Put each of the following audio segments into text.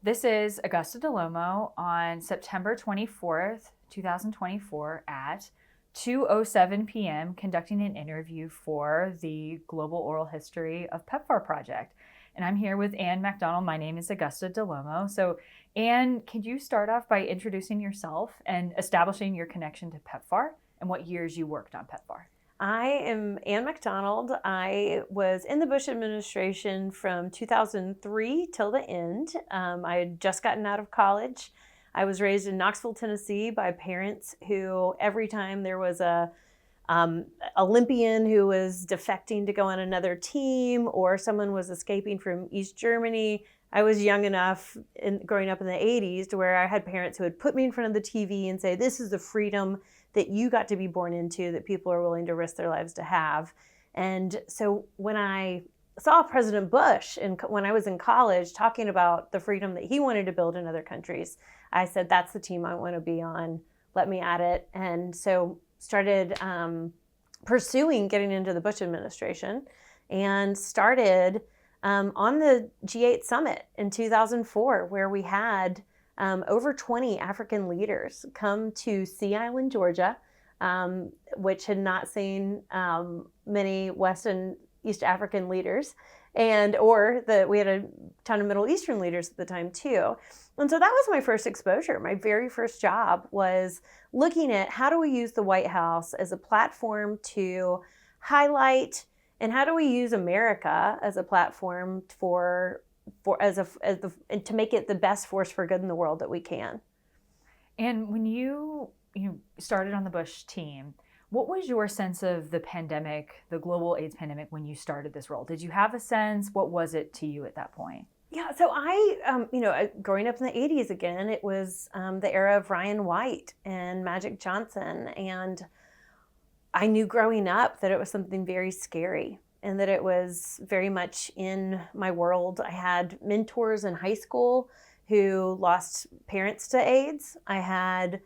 This is Augusta DeLomo on September 24th, 2024 at 2:07 p.m. conducting an interview for the Global Oral History of PEPFAR project. And I'm here with MacDonald. My name is Augusta DeLomo. So, Anne, could you start off by introducing yourself and establishing your connection to PEPFAR and what years you worked on PEPFAR? I am MacDonald. I was in the Bush administration from 2003 till the end. I had just gotten out of college. I was raised in Knoxville, Tennessee by parents who every time there was a Olympian who was defecting to go on another team or someone was escaping from East Germany, I was young enough growing up in the 80s to where I had parents who would put me in front of the TV and say, this is the freedom that you got to be born into, that people are willing to risk their lives to have. And so when I saw President Bush when I was in college talking about the freedom that he wanted to build in other countries, I said, that's the team I want to be on. Let me at it. And so started pursuing getting into the Bush administration and started on the G8 summit in 2004, where we had over 20 African leaders come to Sea Island, Georgia, which had not seen many West and East African leaders, we had a ton of Middle Eastern leaders at the time too. And so that was my first exposure. My very first job was looking at how do we use the White House as a platform to highlight, and how do we use America as a platform to make it the best force for good in the world that we can. And when you started on the Bush team, what was your sense of the pandemic, the global AIDS pandemic, when you started this role? Did you have a sense? What was it to you at that point? Yeah, so I, growing up in the 80s again, it was the era of Ryan White and Magic Johnson. And I knew growing up that it was something very scary and that it was very much in my world. I had mentors in high school who lost parents to AIDS. I had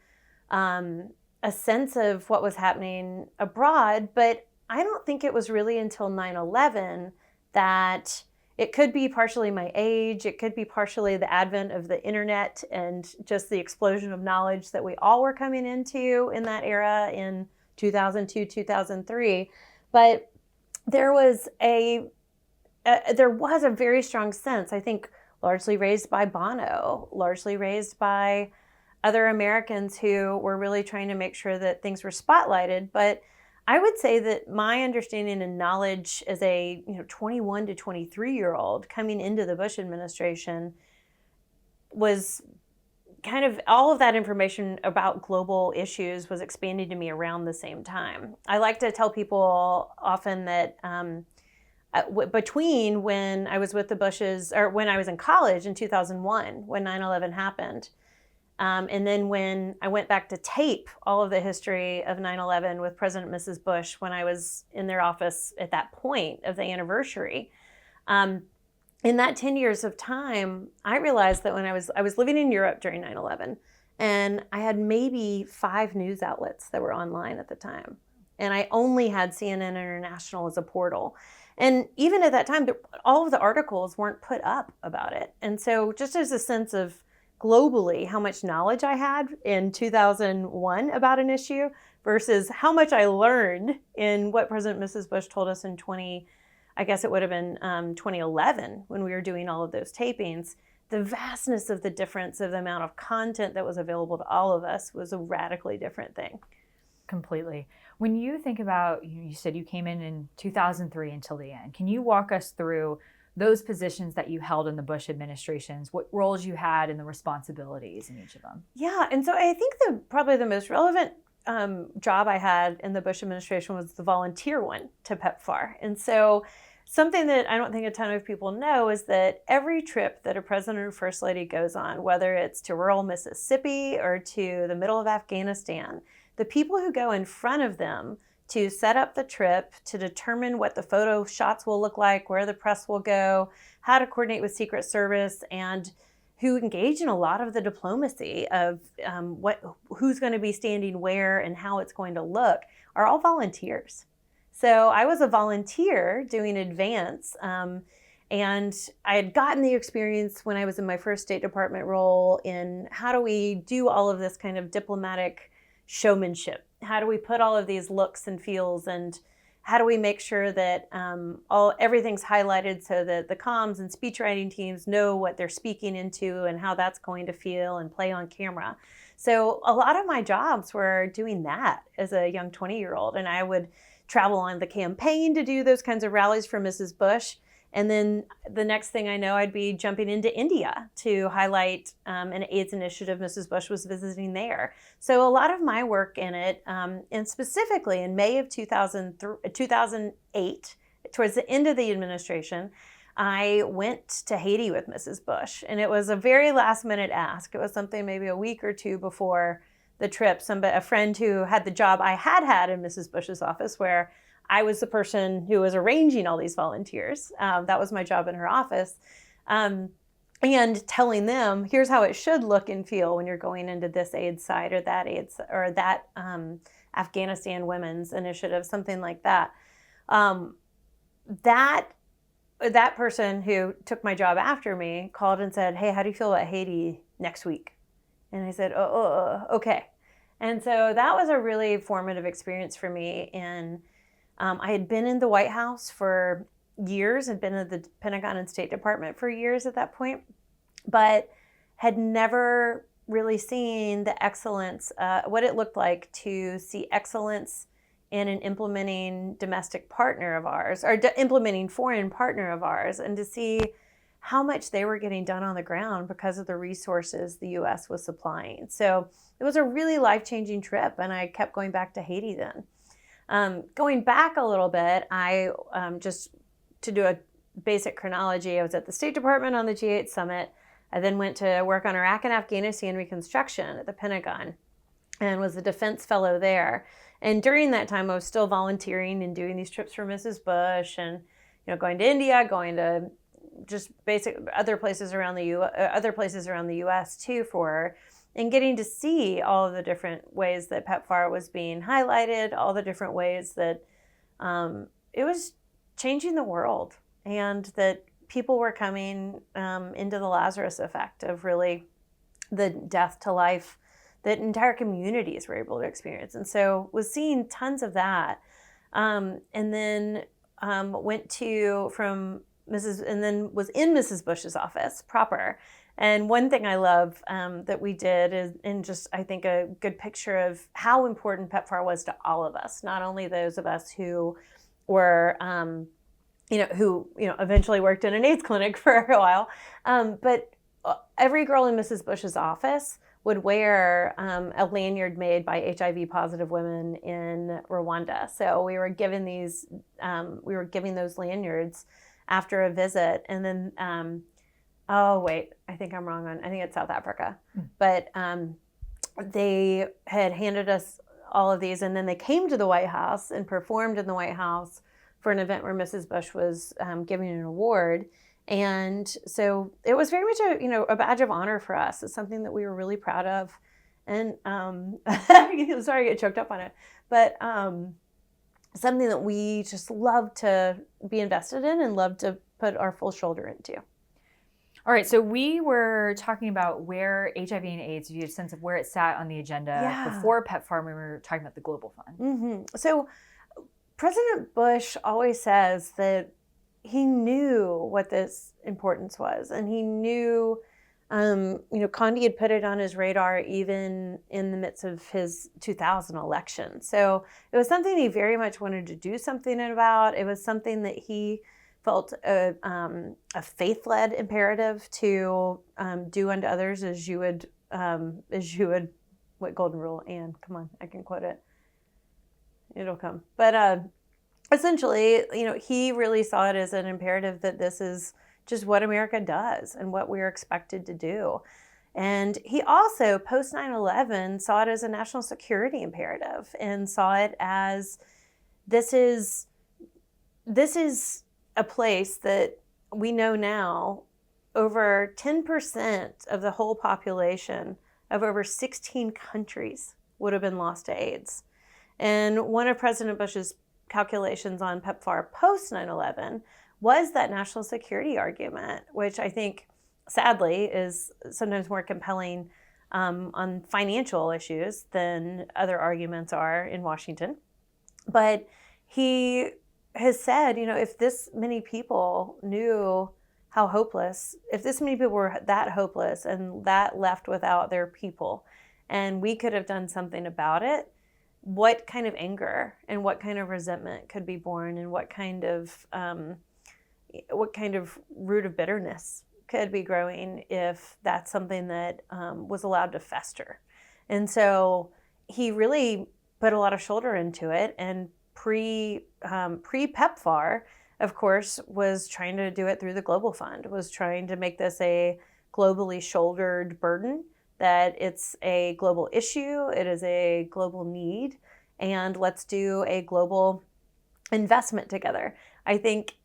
a sense of what was happening abroad, but I don't think it was really until 9/11 that it could be partially my age, it could be partially the advent of the internet and just the explosion of knowledge that we all were coming into in that era in 2002, 2003. But there was a very strong sense, I think, largely raised by Bono, largely raised by other Americans who were really trying to make sure that things were spotlighted. But I would say that my understanding and knowledge as a 21 to 23-year-old coming into the Bush administration was kind of all of that information about global issues was expanding to me around the same time. I like to tell people often that between when I was with the Bushes, or when I was in college in 2001, when 9/11 happened, and then when I went back to tape all of the history of 9/11 with President and Mrs. Bush when I was in their office at that point of the anniversary, in that 10 years of time, I realized that when I was living in Europe during 9/11, and I had maybe 5 news outlets that were online at the time. And I only had CNN International as a portal. And even at that time, all of the articles weren't put up about it. And so just as a sense of globally how much knowledge I had in 2001 about an issue versus how much I learned in what President and Mrs. Bush told us in 2011 when we were doing all of those tapings, the vastness of the difference of the amount of content that was available to all of us was a radically different thing. Completely. When you think about, you said you came in 2003 until the end. Can you walk us through those positions that you held in the Bush administrations, what roles you had and the responsibilities in each of them? Yeah, and so I think probably the most relevant job I had in the Bush administration was the volunteer one to PEPFAR. And so something that I don't think a ton of people know is that every trip that a president or first lady goes on, whether it's to rural Mississippi or to the middle of Afghanistan, the people who go in front of them to set up the trip, to determine what the photo shots will look like, where the press will go, how to coordinate with Secret Service, and who engage in a lot of the diplomacy of who's going to be standing where and how it's going to look, are all volunteers. So I was a volunteer doing advance And I had gotten the experience when I was in my first State Department role in how do we do all of this kind of diplomatic showmanship? How do we put all of these looks and feels, and how do we make sure that everything's highlighted so that the comms and speech writing teams know what they're speaking into and how that's going to feel and play on camera. So a lot of my jobs were doing that as a young 20-year-old, and I would travel on the campaign to do those kinds of rallies for Mrs. Bush. And then the next thing I know, I'd be jumping into India to highlight an AIDS initiative Mrs. Bush was visiting there. So a lot of my work in it, and specifically in May of 2008, towards the end of the administration, I went to Haiti with Mrs. Bush. And it was a very last minute ask. It was something maybe a week or two before the trip. A friend who had the job I had in Mrs. Bush's office, where I was the person who was arranging all these volunteers. That was my job in her office. And telling them, here's how it should look and feel when you're going into this AIDS site or that AIDS or that Afghanistan Women's Initiative, something like that. That person who took my job after me called and said, hey, how do you feel about Haiti next week? And I said, okay. And so that was a really formative experience for me. And I had been in the White House for years, had been in the Pentagon and State Department for years at that point, but had never really seen the excellence, what it looked like to see excellence in an implementing domestic partner of ours, or implementing foreign partner of ours, and to see how much they were getting done on the ground because of the resources the U.S. was supplying. So it was a really life-changing trip, and I kept going back to Haiti then. Going back a little bit, I just to do a basic chronology, I was at the State Department on the G8 summit. I then went to work on Iraq and Afghanistan reconstruction at the Pentagon and was a defense fellow there. And during that time, I was still volunteering and doing these trips for Mrs. Bush, and going to India, going to just basic other places around the U.S. too for her, and getting to see all of the different ways that PEPFAR was being highlighted, all the different ways that it was changing the world, and that people were coming into the Lazarus effect of really the death to life that entire communities were able to experience. And so was seeing tons of that. And then went to and then was in Mrs. Bush's office proper. And one thing I love that we did is, and just I think a good picture of how important PEPFAR was to all of us, not only those of us who were, who eventually worked in an AIDS clinic for a while, but every girl in Mrs. Bush's office would wear a lanyard made by HIV positive women in Rwanda. So we were given those lanyards after a visit, and then I think I'm wrong I think it's South Africa. But they had handed us all of these, and then they came to the White House and performed in the White House for an event where Mrs. Bush was giving an award. And so it was very much a badge of honor for us. It's something that we were really proud of. And I'm sorry I get choked up on it, but something that we just love to be invested in and love to put our full shoulder into. All right, so we were talking about where HIV and AIDS, you had a sense of where it sat on the agenda before PEPFAR, when we were talking about the Global Fund. Mm-hmm. So President Bush always says that he knew what this importance was, and he knew, Condi had put it on his radar even in the midst of his 2000 election. So it was something he very much wanted to do something about. It was something that he felt a faith-led imperative to do unto others as you would, what golden rule, Anne? Come on, I can quote it. It'll come. But essentially, he really saw it as an imperative that this is just what America does and what we're expected to do. And he also, post 9/11, saw it as a national security imperative and saw it as this is a place that we know now over 10% of the whole population of over 16 countries would have been lost to AIDS. And one of President Bush's calculations on PEPFAR post 9/11 was that national security argument, which I think, sadly, is sometimes more compelling on financial issues than other arguments are in Washington. But he has said, if this many people knew how hopeless, if this many people were that hopeless and that left without their people, and we could have done something about it, what kind of anger and what kind of resentment could be born, and what kind of root of bitterness could be growing if that's something that was allowed to fester. And so he really put a lot of shoulder into it, and pre-PEPFAR, of course, was trying to do it through the Global Fund, was trying to make this a globally shouldered burden, that it's a global issue, it is a global need, and let's do a global investment together. I think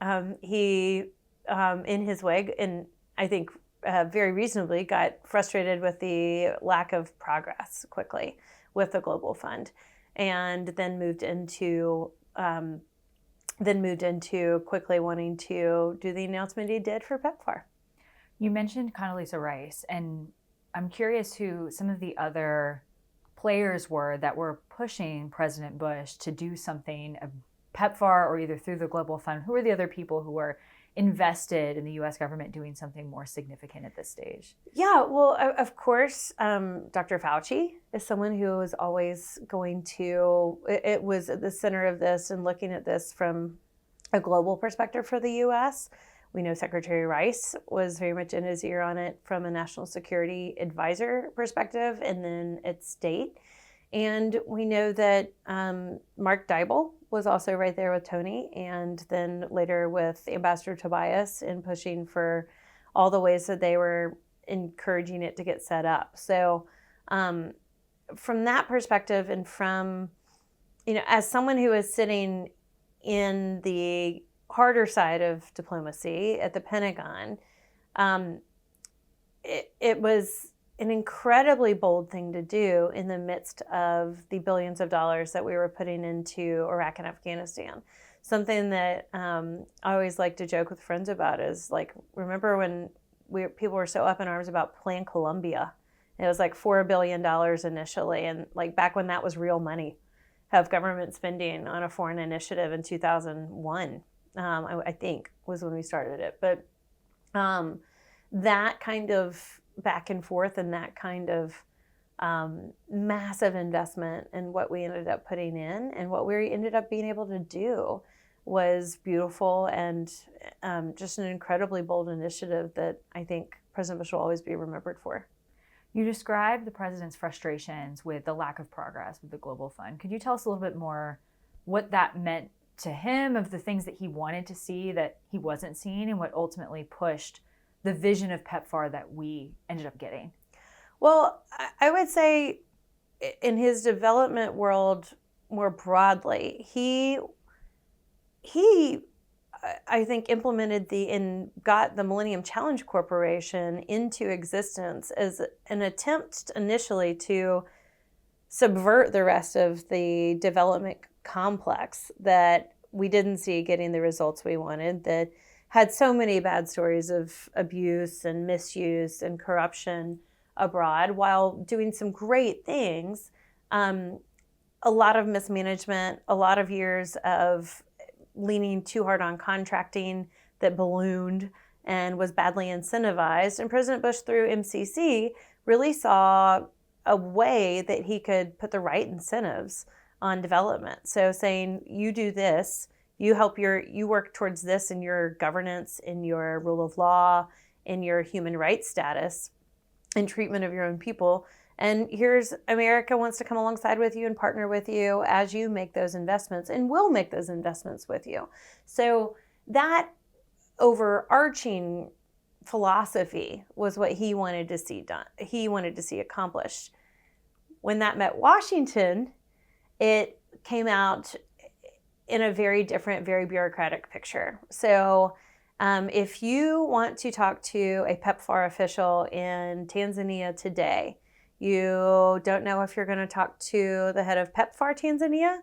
he, in his way, and I think very reasonably, got frustrated with the lack of progress quickly with the Global Fund, and then moved into quickly wanting to do the announcement he did for PEPFAR. You mentioned Condoleezza Rice, and I'm curious who some of the other players were that were pushing President Bush to do something of PEPFAR or either through the Global Fund. Who are the other people who were invested in the U.S. government doing something more significant at this stage? Yeah, well, of course, Dr. Fauci is someone who was always going to, it was at the center of this and looking at this from a global perspective for the U.S. We know Secretary Rice was very much in his ear on it from a national security advisor perspective, and then at state. And we know that Mark Dybul was also right there with Tony, and then later with Ambassador Tobias in pushing for all the ways that they were encouraging it to get set up. So from that perspective, and from, as someone who is sitting in the harder side of diplomacy at the Pentagon, it was an incredibly bold thing to do in the midst of the billions of dollars that we were putting into Iraq and Afghanistan. Something that I always like to joke with friends about is, like, remember when people were so up in arms about Plan Colombia? It was like $4 billion initially, and like back when that was real money of government spending on a foreign initiative in 2001, I think was when we started it. But that kind of back and forth, and that kind of massive investment, and what we ended up putting in and what we ended up being able to do was beautiful, and just an incredibly bold initiative that I think President Bush will always be remembered for. You described the president's frustrations with the lack of progress with the Global Fund. Could you tell us a little bit more what that meant to him, of the things that he wanted to see that he wasn't seeing, and what ultimately pushed the vision of PEPFAR that we ended up getting? Well, I would say in his development world more broadly, he I think implemented and got the Millennium Challenge Corporation into existence as an attempt initially to subvert the rest of the development complex that we didn't see getting the results we wanted, that had so many bad stories of abuse and misuse and corruption abroad, while doing some great things. A lot of mismanagement, a lot of years of leaning too hard on contracting that ballooned and was badly incentivized. And President Bush, through MCC, really saw a way that he could put the right incentives on development. So saying, you do this, you work towards this in your governance, in your rule of law, in your human rights status, and treatment of your own people. And here's America wants to come alongside with you and partner with you as you make those investments, and will make those investments with you. So that overarching philosophy was what he wanted to see done. He wanted to see accomplished. When that met Washington, it came out in a very different, very bureaucratic picture. So if you want to talk to a PEPFAR official in Tanzania today, you don't know if you're going to talk to the head of PEPFAR Tanzania,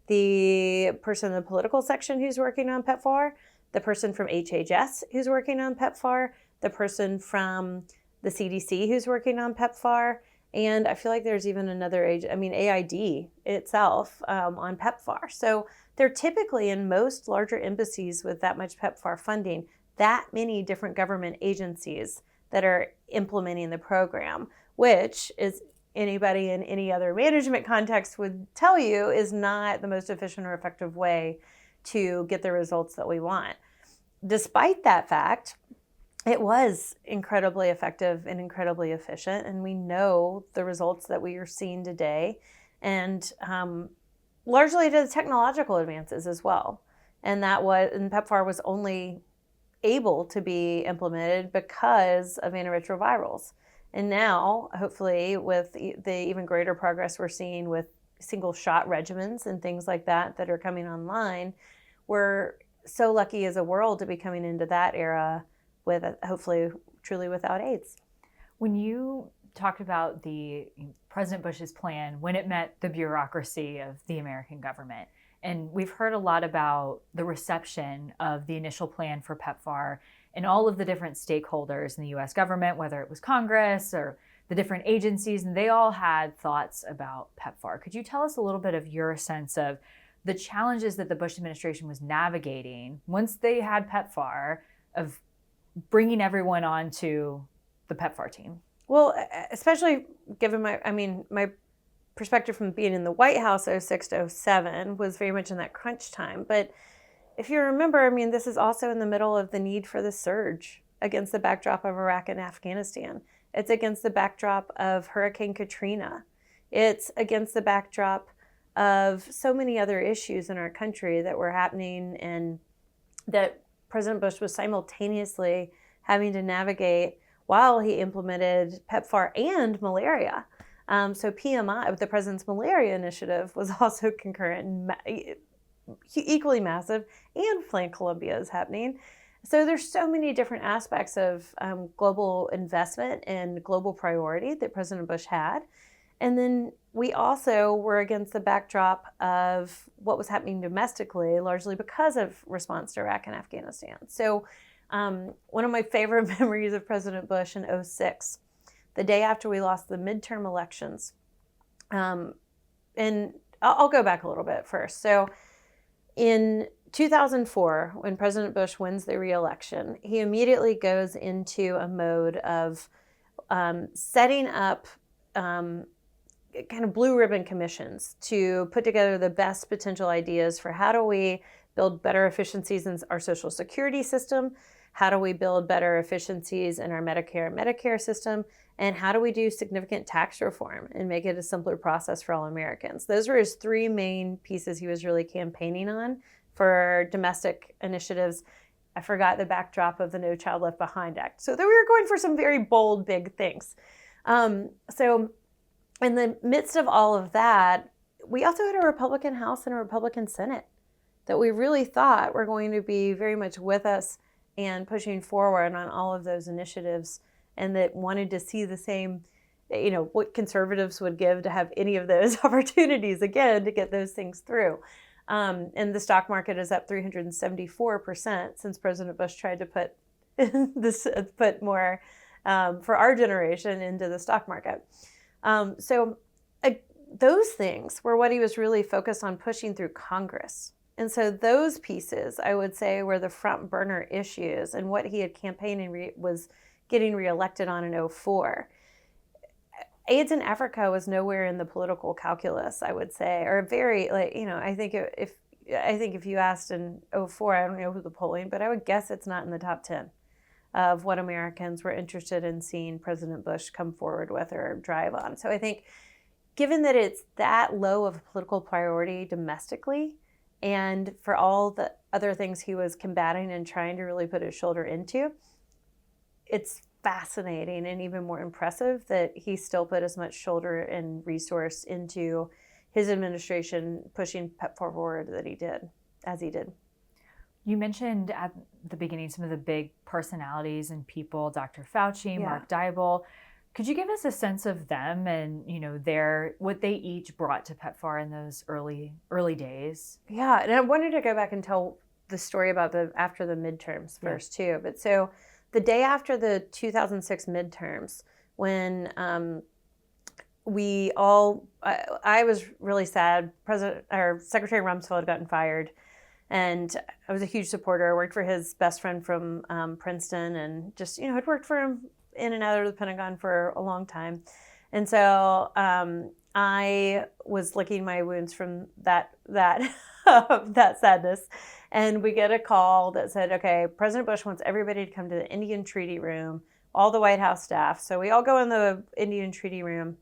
the person in the political section who's working on PEPFAR, the person from HHS who's working on PEPFAR, the person from the CDC who's working on PEPFAR, and I feel like there's even another AID itself on PEPFAR. So they're typically in most larger embassies with that much PEPFAR funding, that many different government agencies that are implementing the program, which is anybody in any other management context would tell you is not the most efficient or effective way to get the results that we want. Despite that fact, it was incredibly effective and incredibly efficient, and we know the results that we are seeing today, and largely to the technological advances as well. And PEPFAR was only able to be implemented because of antiretrovirals. And now, hopefully, with the even greater progress we're seeing with single shot regimens and things like that are coming online, we're so lucky as a world to be coming into that era with hopefully truly without AIDS. When you talked about President Bush's plan when it met the bureaucracy of the American government, and we've heard a lot about the reception of the initial plan for PEPFAR and all of the different stakeholders in the U.S. government, whether it was Congress or the different agencies, and they all had thoughts about PEPFAR. Could you tell us a little bit of your sense of the challenges that the Bush administration was navigating once they had PEPFAR, of bringing everyone onto the PEPFAR team? Well, especially given my perspective from being in the White House 06 to 07 was very much in that crunch time. But if you remember, this is also in the middle of the need for the surge against the backdrop of Iraq and Afghanistan. It's against the backdrop of Hurricane Katrina. It's against the backdrop of so many other issues in our country that were happening and that President Bush was simultaneously having to navigate while he implemented PEPFAR and malaria. So PMI, the President's Malaria Initiative, was also concurrent and equally massive, and Plan Colombia is happening. So there's so many different aspects of global investment and global priority that President Bush had. And then we also were against the backdrop of what was happening domestically, largely because of response to Iraq and Afghanistan. So one of my favorite memories of President Bush in 06, the day after we lost the midterm elections, and I'll go back a little bit first. So in 2004, when President Bush wins the re-election, he immediately goes into a mode of setting up kind of blue ribbon commissions to put together the best potential ideas for how do we build better efficiencies in our Social Security system, how do we build better efficiencies in our Medicare system, and how do we do significant tax reform and make it a simpler process for all Americans. Those were his three main pieces he was really campaigning on for domestic initiatives. I forgot the backdrop of the No Child Left Behind Act. So we were going for some very bold, big things. So in the midst of all of that, we also had a Republican House and a Republican Senate that we really thought were going to be very much with us and pushing forward on all of those initiatives, and that wanted to see the same, what conservatives would give to have any of those opportunities again to get those things through. And the stock market is up 374% since President Bush tried to put more for our generation into the stock market. So those things were what he was really focused on pushing through Congress. And so those pieces, I would say, were the front burner issues, and what he had campaigned and was getting reelected on in 2004. AIDS in Africa was nowhere in the political calculus, I would say, or very, I think if you asked in 2004, I don't know who the polling, but I would guess it's not in the top 10 of what Americans were interested in seeing President Bush come forward with or drive on. So I think given that it's that low of a political priority domestically, and for all the other things he was combating and trying to really put his shoulder into, it's fascinating and even more impressive that he still put as much shoulder and resource into his administration pushing PEPFAR forward as he did. You mentioned at the beginning some of the big personalities and people, Dr. Fauci, Yeah. Mark Dybul. Could you give us a sense of them and what they each brought to PEPFAR in those early days? Yeah, and I wanted to go back and tell the story about after the midterms first too. But so the day after the 2006 midterms, when I was really sad. Secretary Rumsfeld had gotten fired, and I was a huge supporter. I worked for his best friend from Princeton, and just had worked for him in and out of the Pentagon for a long time. And so I was licking my wounds from that that sadness. And we get a call that said, okay, President Bush wants everybody to come to the Indian Treaty Room, all the White House staff. So we all go in the Indian Treaty Room.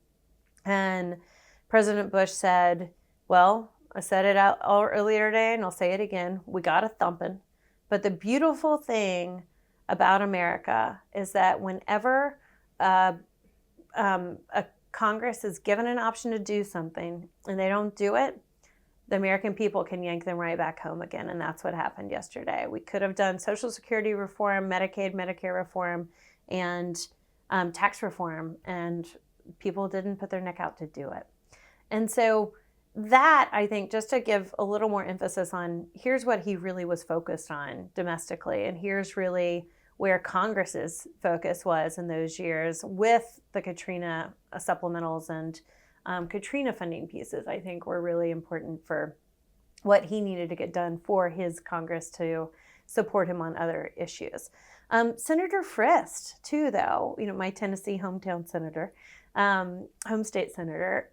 And President Bush said, well, I said it out earlier today, and I'll say it again. We got a thumping. But the beautiful thing about America is that whenever a Congress is given an option to do something and they don't do it, the American people can yank them right back home again. And that's what happened yesterday. We could have done Social Security reform, Medicaid, Medicare reform, and tax reform. And people didn't put their neck out to do it. And so that, I think, just to give a little more emphasis on, here's what he really was focused on domestically, and here's really where Congress's focus was in those years with the Katrina supplementals and Katrina funding pieces, I think were really important for what he needed to get done for his Congress to support him on other issues. Senator Frist, too, though, my Tennessee hometown senator, home state senator,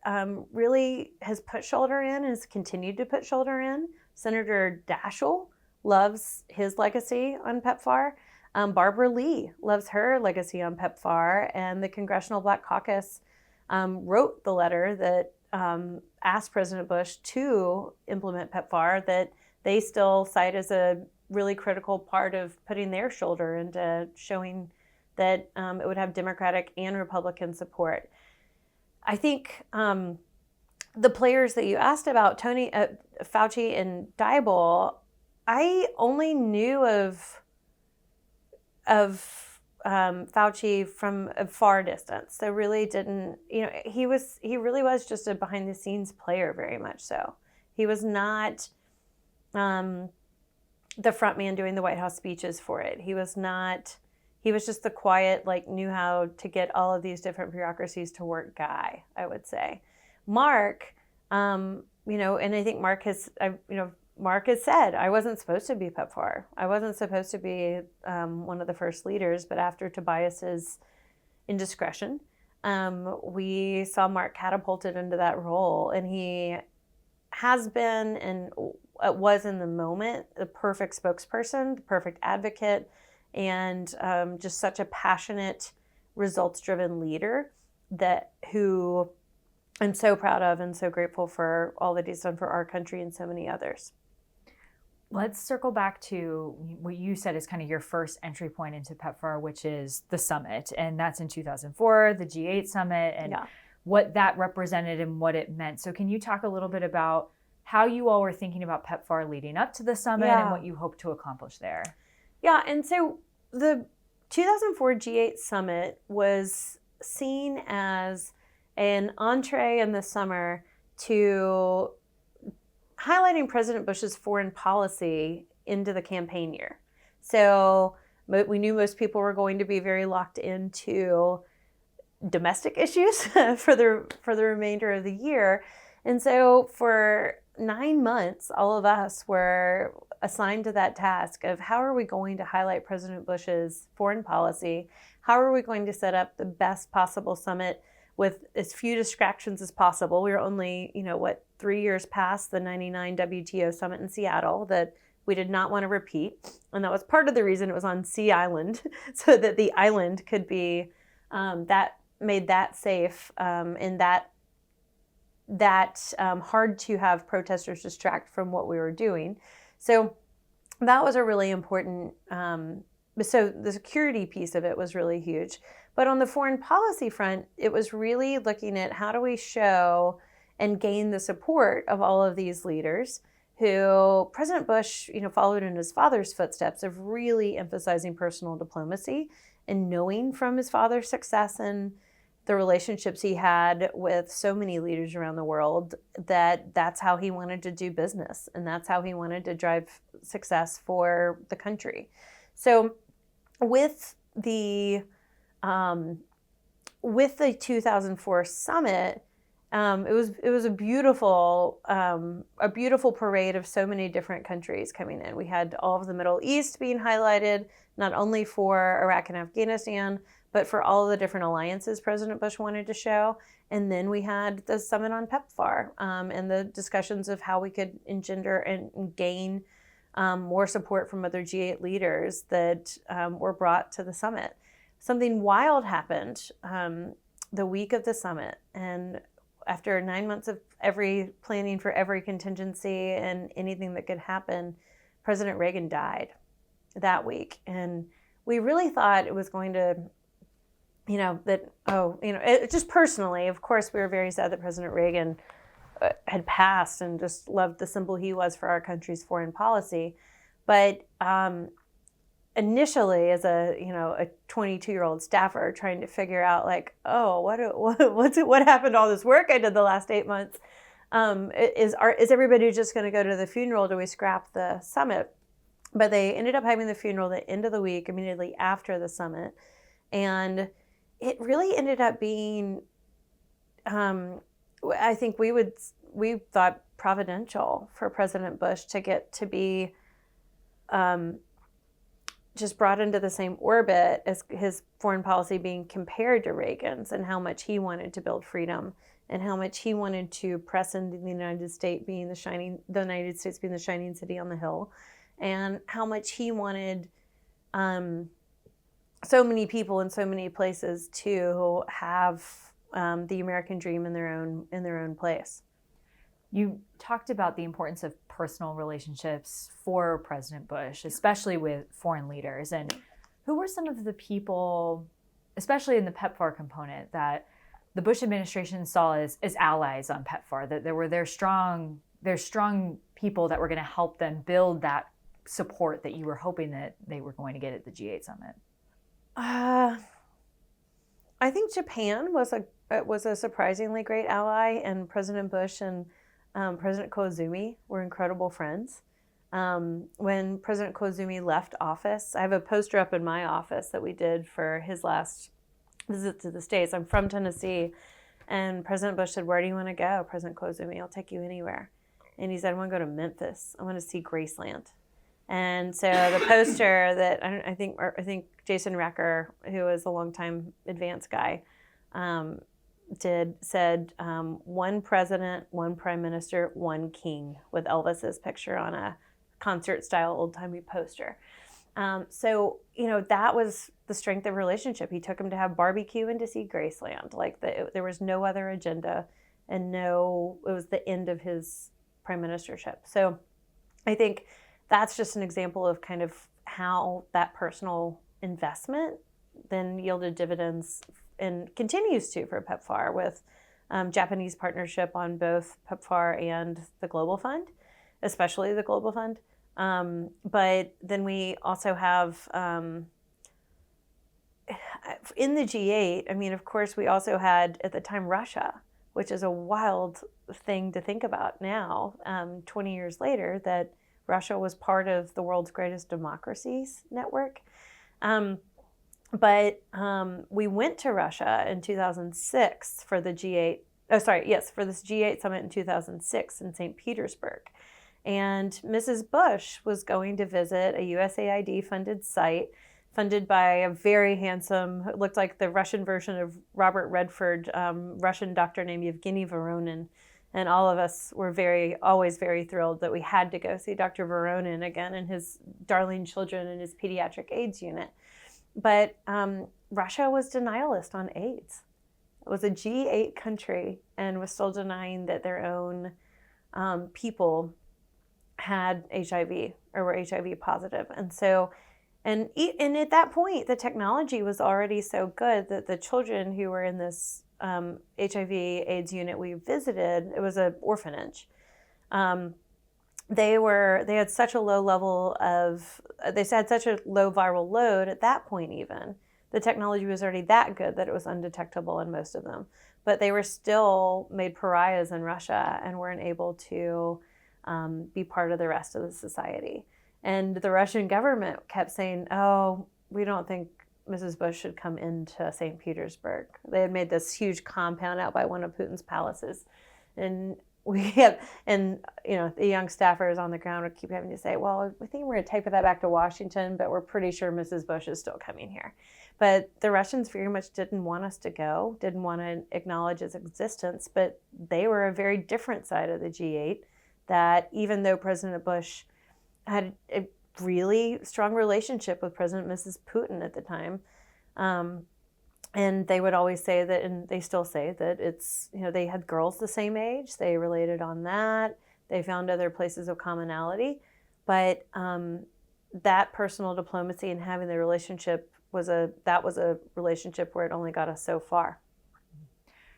really has put shoulder in and has continued to put shoulder in. Senator Daschle loves his legacy on PEPFAR. Barbara Lee loves her legacy on PEPFAR. And the Congressional Black Caucus wrote the letter that asked President Bush to implement PEPFAR that they still cite as a really critical part of putting their shoulder into showing that it would have Democratic and Republican support. I think the players that you asked about, Tony, Fauci and Diebold, I only knew of Fauci from a far distance. So really didn't, he really was just a behind the scenes player, very much so. He was not the front man doing the White House speeches for it. He was just the quiet, knew how to get all of these different bureaucracies to work guy, I would say. Mark, and I think Mark has said, I wasn't supposed to be PEPFAR. I wasn't supposed to be one of the first leaders, but after Tobias's indiscretion, we saw Mark catapulted into that role, and he has been and was in the moment the perfect spokesperson, the perfect advocate, and just such a passionate, results-driven leader who I'm so proud of and so grateful for all that he's done for our country and so many others. Let's circle back to what you said is kind of your first entry point into PEPFAR, which is the summit. And that's in 2004, the G8 summit, and what that represented and what it meant. So can you talk a little bit about how you all were thinking about PEPFAR leading up to the summit and what you hope to accomplish there? Yeah, and so the 2004 G8 summit was seen as an entree in the summer to highlighting President Bush's foreign policy into the campaign year. So we knew most people were going to be very locked into domestic issues for the remainder of the year. And so for 9 months, all of us were assigned to that task of how are we going to highlight President Bush's foreign policy? How are we going to set up the best possible summit with as few distractions as possible? We were only, 3 years past the 99 WTO summit in Seattle that we did not want to repeat. And that was part of the reason it was on Sea Island, so that the island could be, that made that safe and that hard to have protesters distract from what we were doing. So that was a really important, so the security piece of it was really huge. But on the foreign policy front, it was really looking at how do we show and gain the support of all of these leaders who President Bush, followed in his father's footsteps of really emphasizing personal diplomacy and knowing from his father's success in the relationships he had with so many leaders around the world, that's how he wanted to do business, and that's how he wanted to drive success for the country. So with the 2004 summit, it was a beautiful parade of so many different countries coming in. We had all of the Middle East being highlighted, not only for Iraq and Afghanistan, but for all of the different alliances President Bush wanted to show. And then we had the summit on PEPFAR, and the discussions of how we could engender and gain more support from other G8 leaders that were brought to the summit. Something wild happened the week of the summit, and after 9 months of planning for every contingency and anything that could happen, President Reagan died that week. And we really thought it was going to, just personally, of course, we were very sad that President Reagan had passed, and just loved the symbol he was for our country's foreign policy. But initially, as a 22-year-old staffer trying to figure out what happened to all this work I did the last 8 months, is everybody just going to go to the funeral? Do we scrap the summit? But they ended up having the funeral the end of the week, immediately after the summit, and it really ended up being, I think we thought, providential for President Bush to get to be just brought into the same orbit as his foreign policy being compared to Reagan's, and how much he wanted to build freedom, and how much he wanted to press into the United States being the shining city on the hill, and how much he wanted so many people in so many places to have the American dream in their own place. You talked about the importance of personal relationships for President Bush, especially with foreign leaders. And who were some of the people, especially in the PEPFAR component, that the Bush administration saw as allies on PEPFAR, that there were their strong people that were going to help them build that support that you were hoping that they were going to get at the G8 summit? I think Japan was a surprisingly great ally, and President Bush and President Koizumi were incredible friends. When President Koizumi left office, I have a poster up in my office that we did for his last visit to the States. I'm from Tennessee, and President Bush said, "Where do you want to go, President Koizumi? I'll take you anywhere." And he said, "I want to go to Memphis. I want to see Graceland." And so the poster that I think Jason Recker, who was a longtime advance guy, said one president, one prime minister, one king, with Elvis's picture on a concert-style old-timey poster. So that was the strength of relationship. He took him to have barbecue and to see Graceland. There was no other agenda, and it was the end of his prime ministership. So I think that's just an example of kind of how that personal investment then yielded dividends, and continues to, for PEPFAR, with Japanese partnership on both PEPFAR and the Global Fund, especially the Global Fund. But then we also have, in the G8, of course, we also had, at the time, Russia, which is a wild thing to think about now, 20 years later, that Russia was part of the world's greatest democracies network. But we went to Russia in 2006 for the G8. For this G8 summit in 2006 in St. Petersburg. And Mrs. Bush was going to visit a USAID-funded site, funded by a very handsome, looked like the Russian version of Robert Redford, Russian doctor named Yevgeny Voronin. And all of us were always very thrilled that we had to go see Dr. Voronin again and his darling children and his pediatric AIDS unit. But Russia was denialist on AIDS. It was a G8 country and was still denying that their own people had HIV or were HIV positive. And so, and at that point, the technology was already so good that the children who were in this HIV AIDS unit we visited, it was an orphanage. They had such a low level of, they had such a low viral load at that point even, the technology was already that good that it was undetectable in most of them. But they were still made pariahs in Russia and weren't able to be part of the rest of the society. And the Russian government kept saying, oh, we don't think Mrs. Bush should come into St. Petersburg. They had made this huge compound out by one of Putin's palaces. And the young staffers on the ground would keep having to say, well, we think we're going to take that back to Washington, but we're pretty sure Mrs. Bush is still coming here. But the Russians very much didn't want us to go, didn't want to acknowledge its existence, but they were a very different side of the G8 that even though President Bush had a really strong relationship with President and Mrs. Putin at the time, and they would always say that, and they still say that it's, they had girls the same age, they related on that, they found other places of commonality, but that personal diplomacy and having the relationship was a relationship where it only got us so far.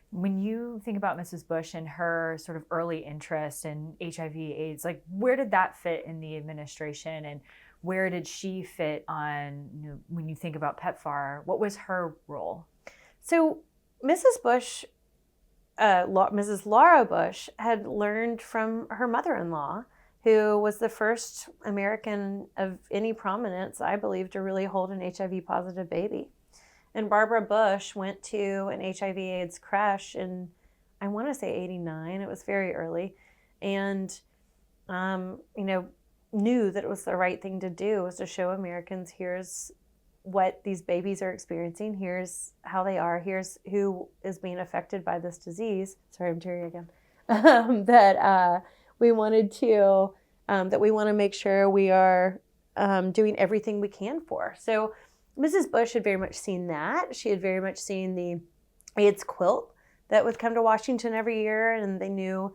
When you think about Mrs. Bush and her sort of early interest in HIV/AIDS, like where did that fit in the administration, and where did she fit on, when you think about PEPFAR, what was her role? So Mrs. Bush, Mrs. Laura Bush, had learned from her mother-in-law, who was the first American of any prominence, I believe, to really hold an HIV-positive baby. And Barbara Bush went to an HIV/AIDS crash in, I want to say 89. It was very early. And, knew that it was the right thing to do, was to show Americans, here's what these babies are experiencing. Here's how they are. Here's who is being affected by this disease. Sorry, I'm teary again. That we wanted to, that we want to make sure we are doing everything we can for. So Mrs. Bush had very much seen that. She had very much seen the AIDS quilt that would come to Washington every year, and they knew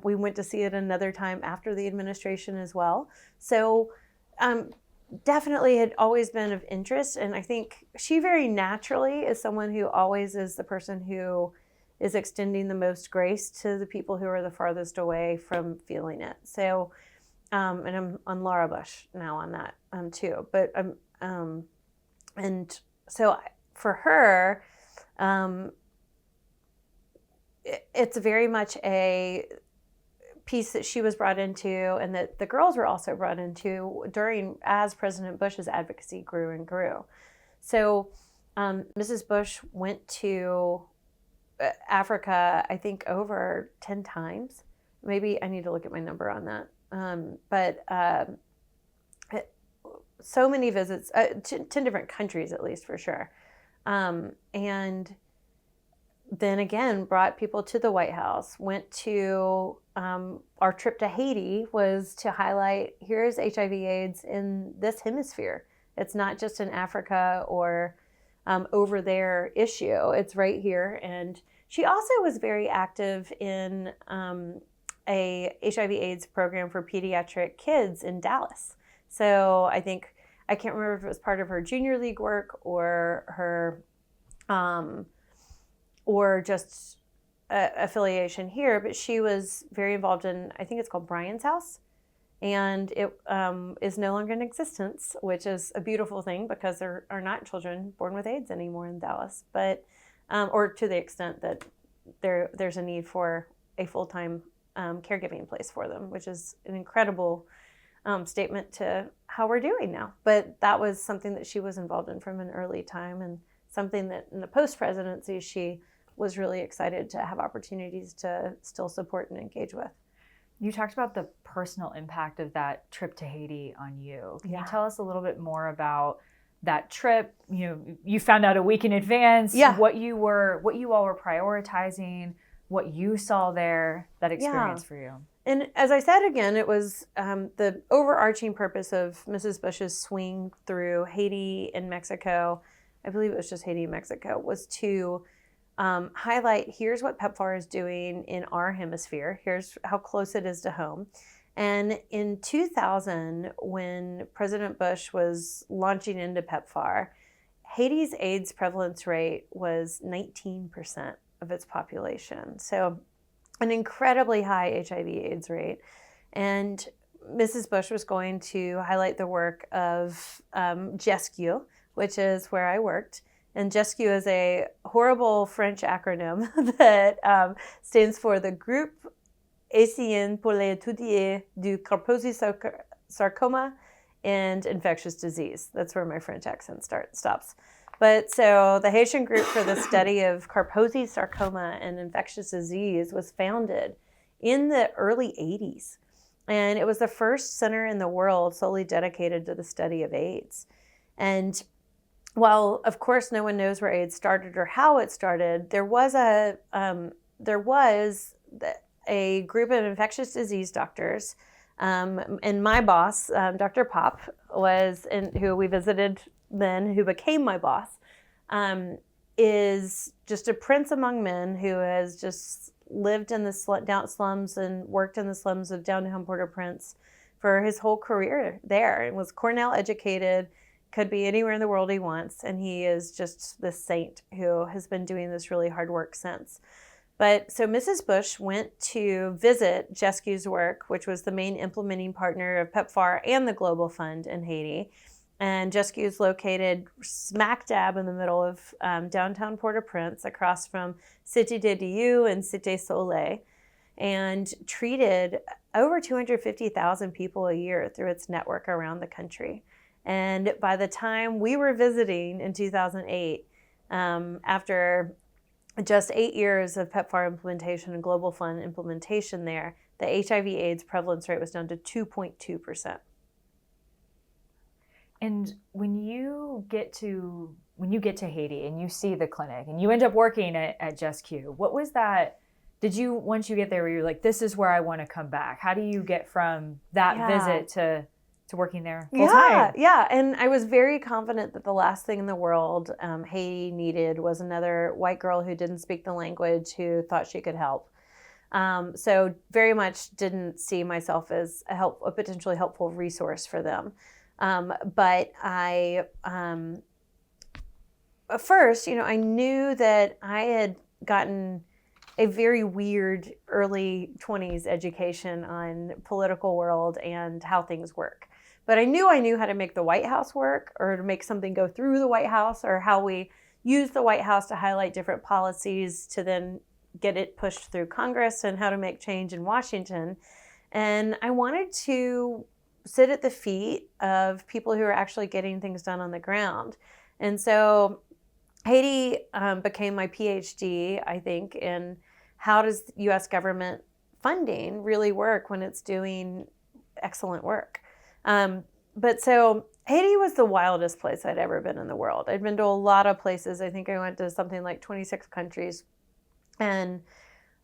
we went to see it another time after the administration as well. So definitely had always been of interest, and I think she very naturally is someone who always is the person who is extending the most grace to the people who are the farthest away from feeling it. So, and I'm on Laura Bush now on that too, but and so for her, it's very much a piece that she was brought into, and that the girls were also brought into as President Bush's advocacy grew and grew. So Mrs. Bush went to Africa, I think, over 10 times. Maybe I need to look at my number on that. But so many visits, 10 different countries at least for sure. And then again, brought people to the White House, went to, our trip to Haiti was to highlight, here's HIV/AIDS in this hemisphere. It's not just an Africa or over there issue, it's right here. And she also was very active in a HIV/AIDS program for pediatric kids in Dallas. So I can't remember if it was part of her junior league work or her, or just affiliation here, but she was very involved in, I think it's called Brian's House, and it is no longer in existence, which is a beautiful thing because there are not children born with AIDS anymore in Dallas, but or to the extent that there's a need for a full-time caregiving place for them, which is an incredible statement to how we're doing now. But that was something that she was involved in from an early time, and something that in the post-presidency she was really excited to have opportunities to still support and engage with. You talked about the personal impact of that trip to Haiti on you. Can Yeah. you tell us a little bit more about that trip? You found out a week in advance, Yeah. what you all were prioritizing, what you saw there, that experience for you. And as I said again, it was the overarching purpose of Mrs. Bush's swing through Haiti and Mexico, I believe it was just Haiti and Mexico, was to highlight, here's what PEPFAR is doing in our hemisphere, here's how close it is to home. And in 2000, when President Bush was launching into PEPFAR, Haiti's AIDS prevalence rate was 19% of its population. So an incredibly high HIV/AIDS rate. And Mrs. Bush was going to highlight the work of GESCU, which is where I worked, And GESCU is a horrible French acronym that stands for the Groupe Haïtien pour l'étude du Kaposi and infectious disease. That's where my French accent stops. But so the Haitian group for the study of Kaposi sarcoma and infectious disease was founded in the early 80s. And it was the first center in the world solely dedicated to the study of AIDS. And while, of course, no one knows where AIDS started or how it started, there was a group of infectious disease doctors, and my boss, Dr. Pop, who we visited then, who became my boss, is just a prince among men who has just lived in the slums and worked in the slums of downtown Port-au-Prince for his whole career there, and was Cornell educated, could be anywhere in the world he wants, and he is just this saint who has been doing this really hard work since. But so Mrs. Bush went to visit GESCU's work, which was the main implementing partner of PEPFAR and the Global Fund in Haiti. And GESCU is located smack dab in the middle of downtown Port-au-Prince, across from Cité de Dieu and Cité Soleil, and treated over 250,000 people a year through its network around the country. And by the time we were visiting in 2008, after just 8 years of PEPFAR implementation and Global Fund implementation there, the HIV/AIDS prevalence rate was down to 2.2%. And when you get to Haiti and you see the clinic and you end up working at GESCU, what was that? Once you get there, where you're like, this is where I want to come back? How do you get from that visit to working there full time? Yeah. And I was very confident that the last thing in the world Haiti needed was another white girl who didn't speak the language, who thought she could help. So very much didn't see myself as a potentially helpful resource for them. But I, first, I knew that I had gotten a very weird early 20s education on political world and how things work. But I knew how to make the White House work, or to make something go through the White House, or how we use the White House to highlight different policies to then get it pushed through Congress, and how to make change in Washington. And I wanted to sit at the feet of people who are actually getting things done on the ground. And so Haiti became my PhD, I think, in how does U.S. government funding really work when it's doing excellent work. But so Haiti was the wildest place I'd ever been in the world. I'd been to a lot of places. I think I went to something like 26 countries, and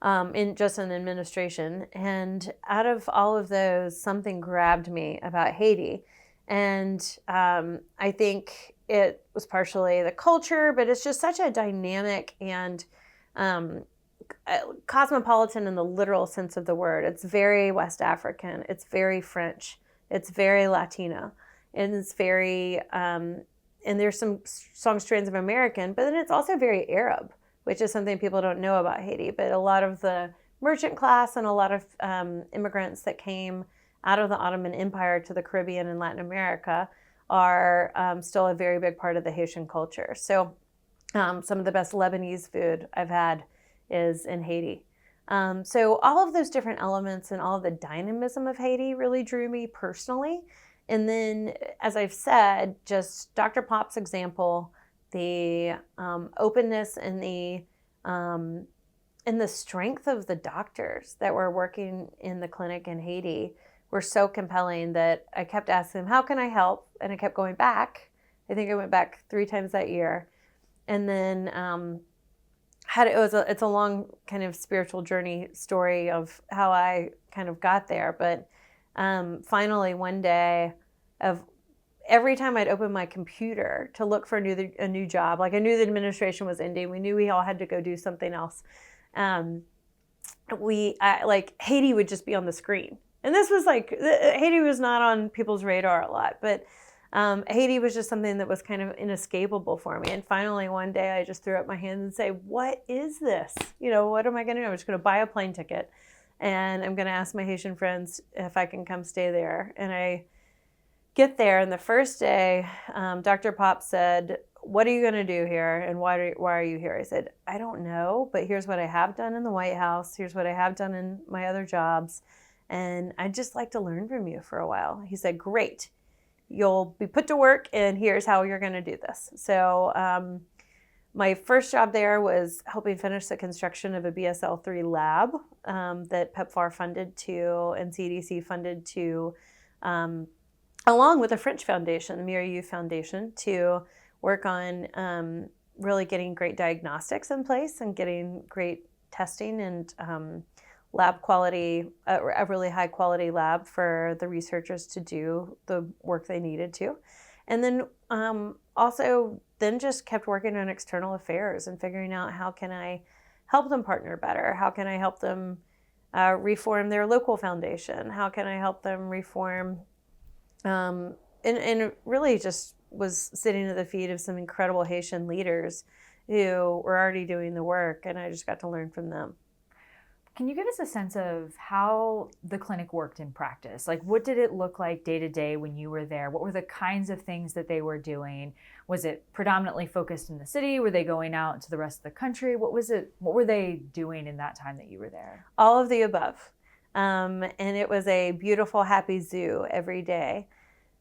in administration. And out of all of those, something grabbed me about Haiti. And I think it was partially the culture, but it's just such a dynamic and cosmopolitan in the literal sense of the word. It's very West African. It's very French. It's very Latino. And it's very, and there's some strong strains of American, but then it's also very Arab, which is something people don't know about Haiti. But a lot of the merchant class and a lot of immigrants that came out of the Ottoman Empire to the Caribbean and Latin America are still a very big part of the Haitian culture. So some of the best Lebanese food I've had is in Haiti. So all of those different elements and all of the dynamism of Haiti really drew me personally. And then, as I've said, just Dr. Pop's example, the openness and the strength of the doctors that were working in the clinic in Haiti were so compelling that I kept asking them, how can I help? And I kept going back. I think I went back 3 times that year. And then it's a long kind of spiritual journey story of how I kind of got there. But finally one day, every time I'd open my computer to look for a new job, like I knew the administration was ending, we knew we all had to go do something else. Haiti would just be on the screen. And this was Haiti was not on people's radar a lot, but Haiti was just something that was kind of inescapable for me. And finally one day I just threw up my hands and say, what is this? What am I going to do? I'm just going to buy a plane ticket, and I'm going to ask my Haitian friends if I can come stay there. And I get there, and the first day, Dr. Pop said, what are you going to do here? And why are you here? I said, I don't know, but here's what I have done in the White House. Here's what I have done in my other jobs. And I'd just like to learn from you for a while. He said, great. You'll be put to work, and here's how you're going to do this. So my first job there was helping finish the construction of a BSL-3 lab that PEPFAR funded to and CDC funded to, along with the French Foundation, the Mirieu Foundation, to work on really getting great diagnostics in place and getting great testing and lab quality, a really high quality lab for the researchers to do the work they needed to. And then also then just kept working on external affairs and figuring out how can I help them partner better? How can I help them reform their local foundation? How can I help them reform? And really just was sitting at the feet of some incredible Haitian leaders who were already doing the work, and I just got to learn from them. Can you give us a sense of how the clinic worked in practice? Like, what did it look like day to day when you were there? What were the kinds of things that they were doing? Was it predominantly focused in the city? Were they going out into the rest of the country? What were they doing in that time that you were there? All of the above. And it was a beautiful, happy zoo every day.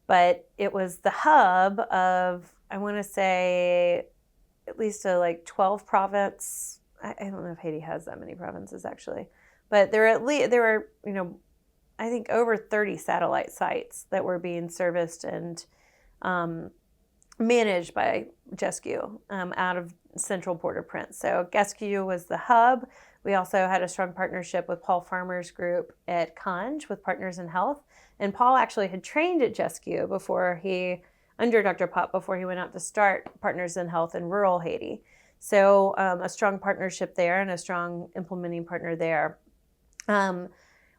But it was the hub of, I want to say, at least a 12 province. I don't know if Haiti has that many provinces actually, but there were I think over 30 satellite sites that were being serviced and managed by GESCU out of central Port-au-Prince. So GESCU was the hub. We also had a strong partnership with Paul Farmer's group at Conj with Partners in Health. And Paul actually had trained at GESCU under Dr. Pop before he went out to start Partners in Health in rural Haiti. So a strong partnership there and a strong implementing partner there.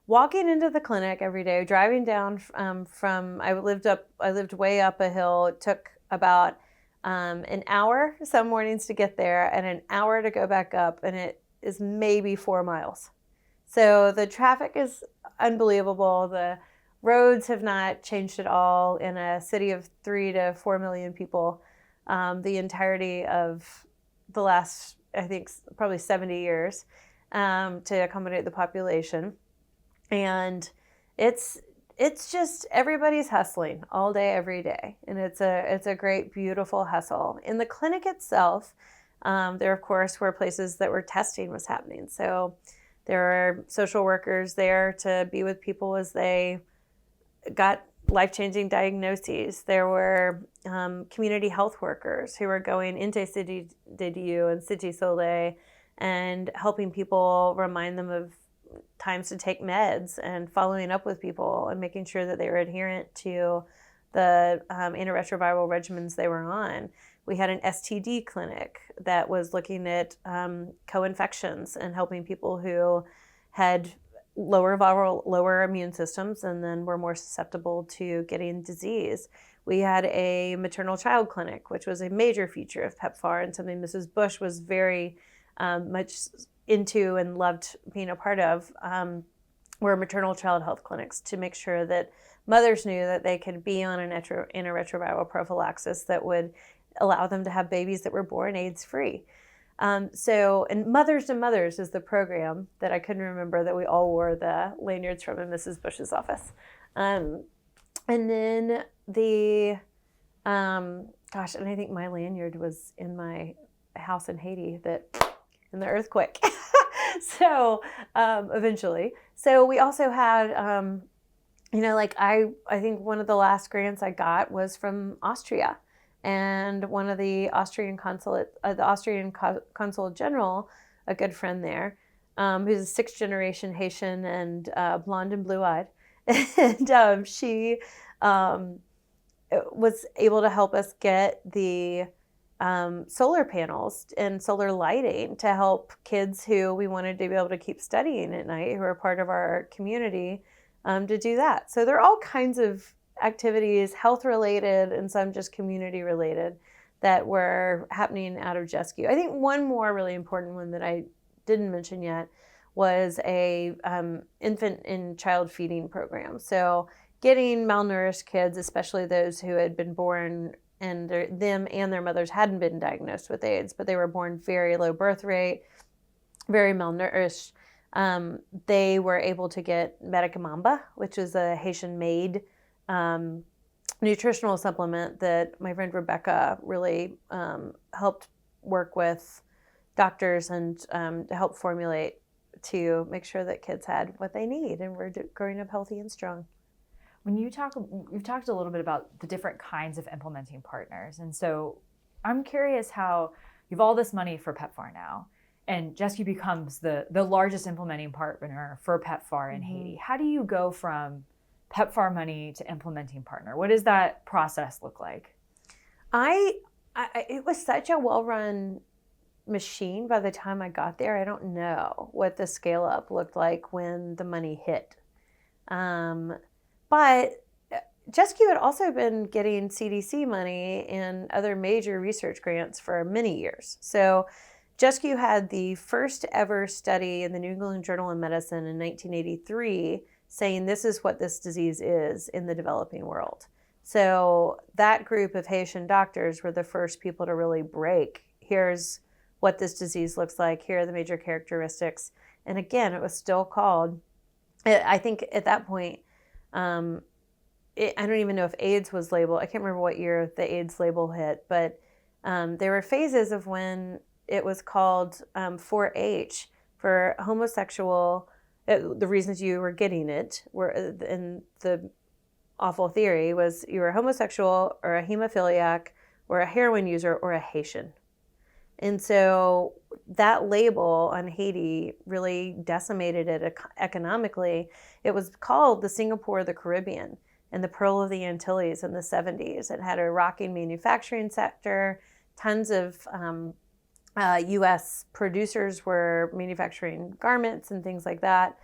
Walking into the clinic every day, driving down I lived way up a hill. It took about an hour some mornings to get there and an hour to go back up, and it is maybe 4 miles. So the traffic is unbelievable. The roads have not changed at all in a city of 3 to 4 million people. The entirety of the last, I think, probably 70 years to accommodate the population. And it's just everybody's hustling all day, every day. And it's a great, beautiful hustle. In the clinic itself, there, of course, were places that where testing was happening. So there are social workers there to be with people as they got life-changing diagnoses. There were community health workers who were going into Cité de Dieu and Cité Soleil and helping people, remind them of times to take meds and following up with people and making sure that they were adherent to the antiretroviral regimens they were on. We had an STD clinic that was looking at co-infections and helping people who had lower immune systems and then were more susceptible to getting disease. We had a maternal child clinic, which was a major feature of PEPFAR and something Mrs. Bush was very much into and loved being a part of, were maternal child health clinics to make sure that mothers knew that they could be on an antiretroviral prophylaxis that would allow them to have babies that were born AIDS-free. And Mothers to Mothers is the program that I couldn't remember that we all wore the lanyards from in Mrs. Bush's office. And then and I think my lanyard was in my house in Haiti in the earthquake. So eventually. So we also had, I think one of the last grants I got was from Austria. And one of the Austrian consul general, a good friend there, who's a 6th generation Haitian and blonde and blue-eyed, and she was able to help us get the solar panels and solar lighting to help kids who we wanted to be able to keep studying at night, who are part of our community, to do that. So there are all kinds of activities, health-related and some just community-related, that were happening out of GESCU. I think one more really important one that I didn't mention yet was a infant and child feeding program. So getting malnourished kids, especially those who had been born and them and their mothers hadn't been diagnosed with AIDS, but they were born very low birth rate, very malnourished. They were able to get Medicamamba, which is a Haitian-made nutritional supplement that my friend Rebecca really helped work with doctors and to help formulate to make sure that kids had what they need and were growing up healthy and strong. When you've talked a little bit about the different kinds of implementing partners. And so I'm curious how you have all this money for PEPFAR now, and Jescu becomes the largest implementing partner for PEPFAR in Haiti. How do you go from PEPFAR money to implementing partner? What does that process look like? It was such a well-run machine by the time I got there. I don't know what the scale up looked like when the money hit. But Jescu had also been getting CDC money and other major research grants for many years. So Jescu had the first ever study in the New England Journal of Medicine in 1983 saying this is what this disease is in the developing world. So that group of Haitian doctors were the first people to really break. Here's what this disease looks like. Here are the major characteristics. And again, it was still called, I think at that point, I don't even know if AIDS was labeled. I can't remember what year the AIDS label hit, but there were phases of when it was called 4H for homosexual. The reasons you were getting it were, in the awful theory, was you were homosexual or a hemophiliac or a heroin user or a Haitian. And so that label on Haiti really decimated it economically. It was called the Singapore of the Caribbean and the Pearl of the Antilles in the 70s. It had a rocking manufacturing sector. Tons of U.S. producers were manufacturing garments and things like that.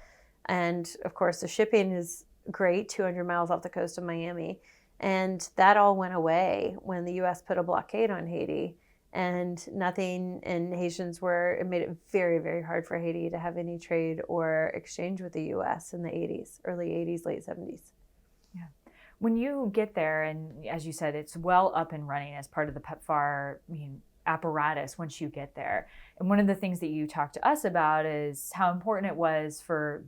And of course, the shipping is great, 200 miles off the coast of Miami. And that all went away when the U.S. put a blockade on Haiti. And nothing, and Haitians it made it very, very hard for Haiti to have any trade or exchange with the U.S. in the 80s, early 80s, late 70s. Yeah. When you get there, and as you said, it's well up and running as part of the PEPFAR apparatus once you get there. And one of the things that you talked to us about is how important it was for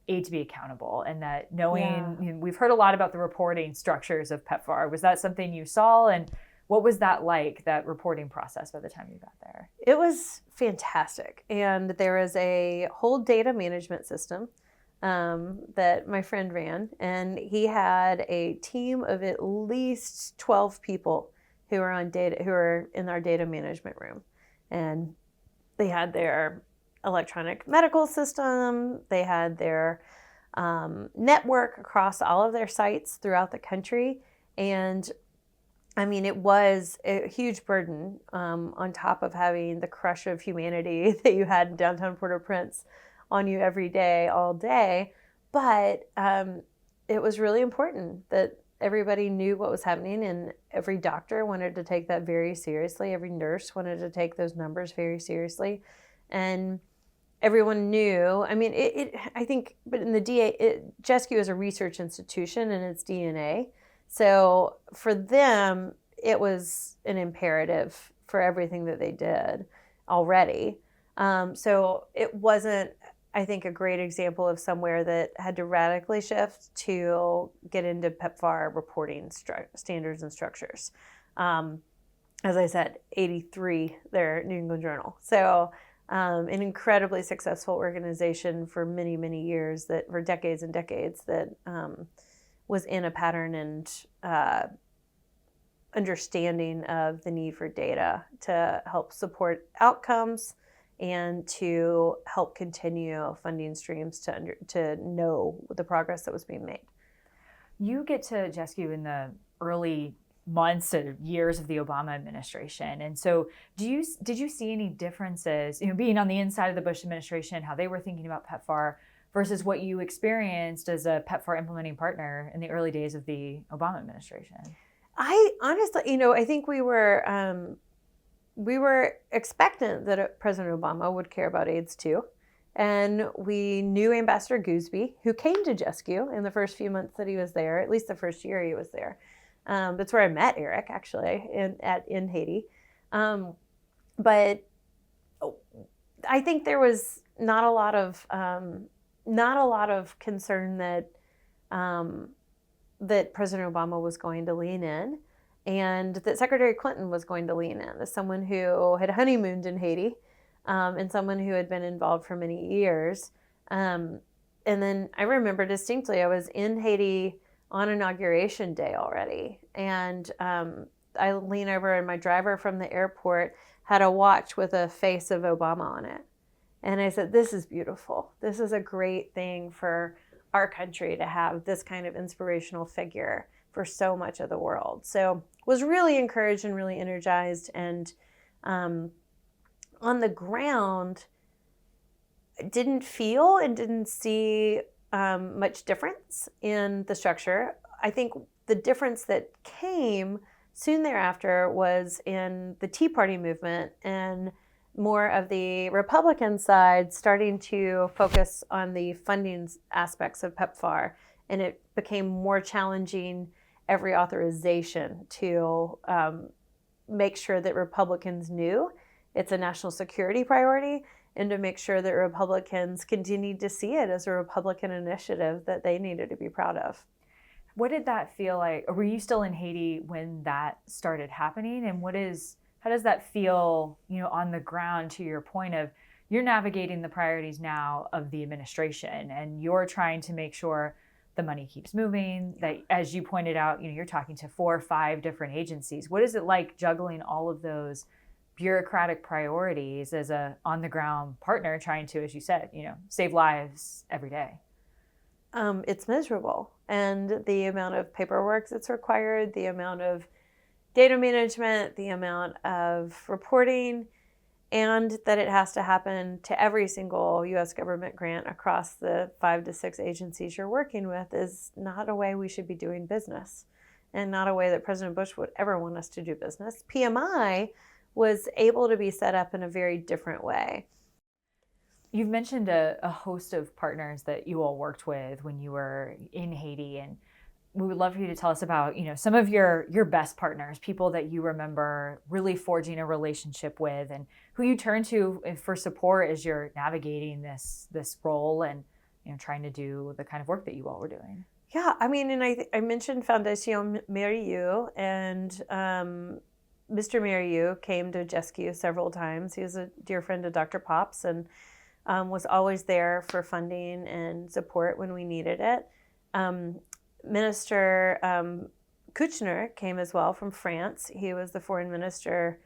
aid to be accountable, and that knowing, we've heard a lot about the reporting structures of PEPFAR. Was that something you saw, and what was that like, that reporting process, by the time you got there? It was fantastic. And there is a whole data management system that my friend ran. And he had a team of at least 12 people who are in our data management room. And they had their electronic medical system. They had their network across all of their sites throughout the country. And I mean, it was a huge burden on top of having the crush of humanity that you had in downtown Port-au-Prince on you every day, all day. But it was really important that everybody knew what was happening, and every doctor wanted to take that very seriously. Every nurse wanted to take those numbers very seriously. And everyone knew, I mean, I think, but in the Jescu is a research institution in its DNA. So for them, it was an imperative for everything that they did already. So it wasn't, I think, a great example of somewhere that had to radically shift to get into PEPFAR reporting standards and structures. As I said, 83, their New England Journal. So an incredibly successful organization for many, many years, that for decades and decades, that was in a pattern and understanding of the need for data to help support outcomes and to help continue funding streams to know the progress that was being made. You get to Jescu in the early months or years of the Obama administration. And so did you see any differences, being on the inside of the Bush administration, how they were thinking about PEPFAR versus what you experienced as a PEPFAR implementing partner in the early days of the Obama administration? I honestly, I think we were expectant that President Obama would care about AIDS too. And we knew Ambassador Gooseby, who came to Jescu in the first few months that he was there, at least the first year he was there. That's where I met Eric, actually, in Haiti. But I think there was not a lot of concern that that President Obama was going to lean in, and that Secretary Clinton was going to lean in, as someone who had honeymooned in Haiti, and someone who had been involved for many years. And then I remember distinctly, I was in Haiti on Inauguration Day already, and I lean over, and my driver from the airport had a watch with a face of Obama on it. And I said, this is beautiful. This is a great thing for our country to have this kind of inspirational figure for so much of the world. So was really encouraged and really energized. And on the ground, didn't feel and didn't see much difference in the structure. I think the difference that came soon thereafter was in the Tea Party movement, and more of the Republican side starting to focus on the funding aspects of PEPFAR. And it became more challenging every authorization to make sure that Republicans knew it's a national security priority, and to make sure that Republicans continued to see it as a Republican initiative that they needed to be proud of. What did that feel like? Or were you still in Haiti when that started happening? And how does that feel, on the ground, to your point of you're navigating the priorities now of the administration, and you're trying to make sure the money keeps moving, that, as you pointed out, you're talking to 4 or 5 different agencies. What is it like juggling all of those bureaucratic priorities as a on the ground partner trying to, as you said, save lives every day? It's miserable. And the amount of paperwork that's required, the amount of data management, the amount of reporting, and that it has to happen to every single U.S. government grant across the 5 to 6 agencies you're working with is not a way we should be doing business, and not a way that President Bush would ever want us to do business. PMI was able to be set up in a very different way. You've mentioned a host of partners that you all worked with when you were in Haiti, and we would love for you to tell us about, some of your best partners, people that you remember really forging a relationship with, and who you turn to for support as you're navigating this role and trying to do the kind of work that you all were doing. Yeah, I mean, and I mentioned Fondation Mérieux, and Mr. Mérieux came to Jescu several times. He was a dear friend of Dr. Pop's, and was always there for funding and support when we needed it. Minister Kouchner came as well from France. He was the foreign minister.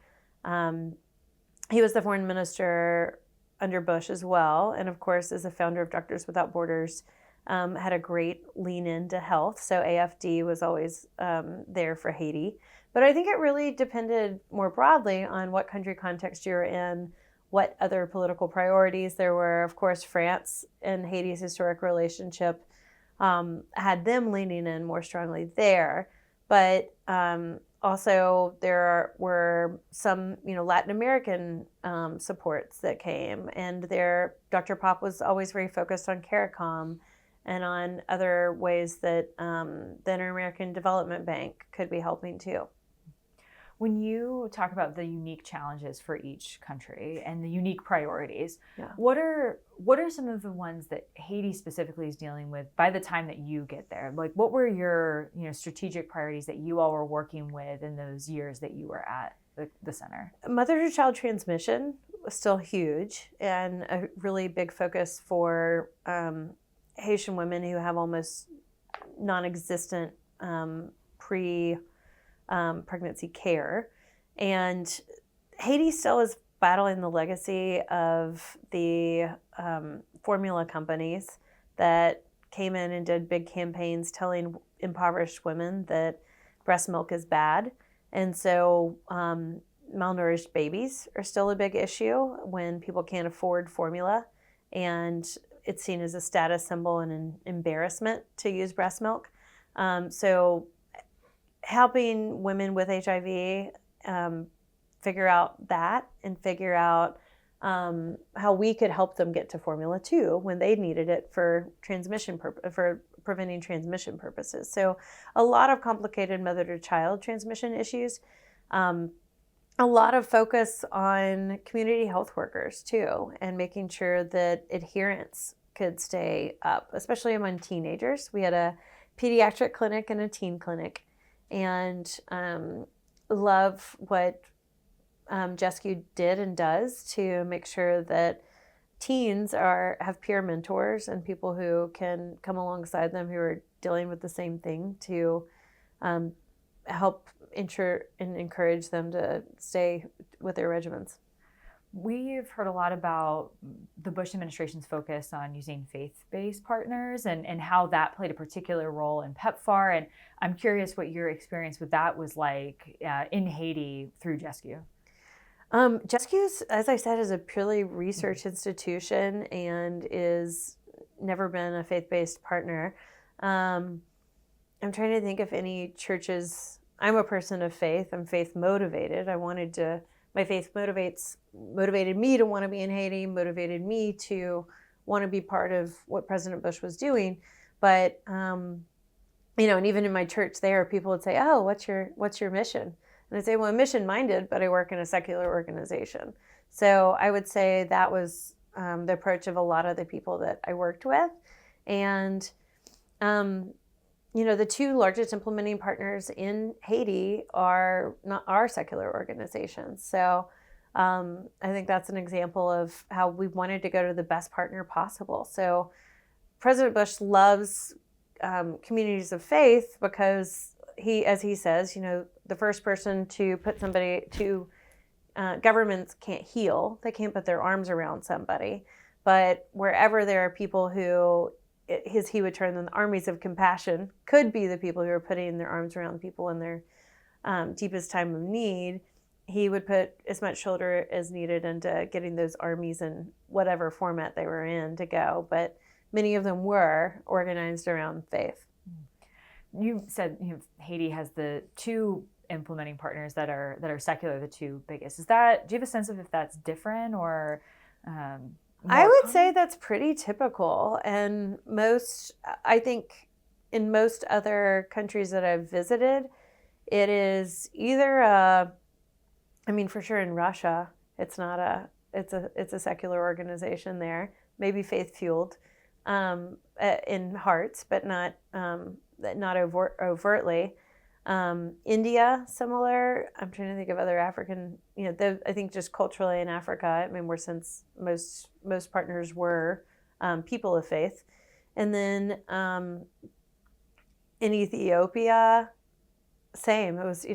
He was the foreign minister under Bush as well, and of course, as a founder of Doctors Without Borders, had a great lean into health. So AFD was always there for Haiti. But I think it really depended more broadly on what country context you're in, what other political priorities there were. Of course, France and Haiti's historic relationship had them leaning in more strongly there. But also there were some, Latin American supports that came. And Dr. Pop was always very focused on CARICOM and on other ways that the Inter-American Development Bank could be helping too. When you talk about the unique challenges for each country and the unique priorities, yeah. What are some of the ones that Haiti specifically is dealing with by the time that you get there? Like, what were your strategic priorities that you all were working with in those years that you were at the center? Mother-to-child transmission was still huge, and a really big focus for Haitian women who have almost non-existent pregnancy care. And Haiti still is battling the legacy of the formula companies that came in and did big campaigns telling impoverished women that breast milk is bad. And so malnourished babies are still a big issue when people can't afford formula, and it's seen as a status symbol and an embarrassment to use breast milk. So helping women with HIV figure out that, and figure out how we could help them get to formula too when they needed it for transmission for preventing transmission purposes. So a lot of complicated mother-to-child transmission issues. A lot of focus on community health workers too, and making sure that adherence could stay up, especially among teenagers. We had a pediatric clinic and a teen clinic, and love what JESCU did and does to make sure that teens have peer mentors and people who can come alongside them who are dealing with the same thing to help ensure and encourage them to stay with their regimens. We've heard a lot about the Bush administration's focus on using faith-based partners and how that played a particular role in PEPFAR. And I'm curious what your experience with that was like in Haiti through JESCU. JESCU, as I said, is a purely research institution and is never been a faith-based partner. I'm trying to think of any churches. I'm a person of faith. I'm faith motivated. My faith motivated me to want to be in Haiti, motivated me to want to be part of what President Bush was doing. But, and even in my church there, people would say, "Oh, what's your mission?" And I'd say, "Well, I'm mission minded, but I work in a secular organization." So I would say that was the approach of a lot of the people that I worked with. And, the two largest implementing partners in Haiti are secular organizations. So I think that's an example of how we wanted to go to the best partner possible. So President Bush loves communities of faith because as he says, the first person to put somebody to governments can't heal. They can't put their arms around somebody. But wherever there are people who he would turn them, the armies of compassion could be the people who are putting their arms around people in their deepest time of need. He would put as much shoulder as needed into getting those armies in whatever format they were in to go. But many of them were organized around faith. You said Haiti has the two implementing partners that are secular, the two biggest. Do you have a sense of if that's different or? I would say that's pretty typical, and I think in most other countries that I've visited, it is either for sure in Russia, it's a secular organization there, maybe faith fueled in hearts, but not overtly. India, similar. I'm trying to think of other African, I think just culturally in Africa, since most partners were people of faith. And then in Ethiopia, same. It was,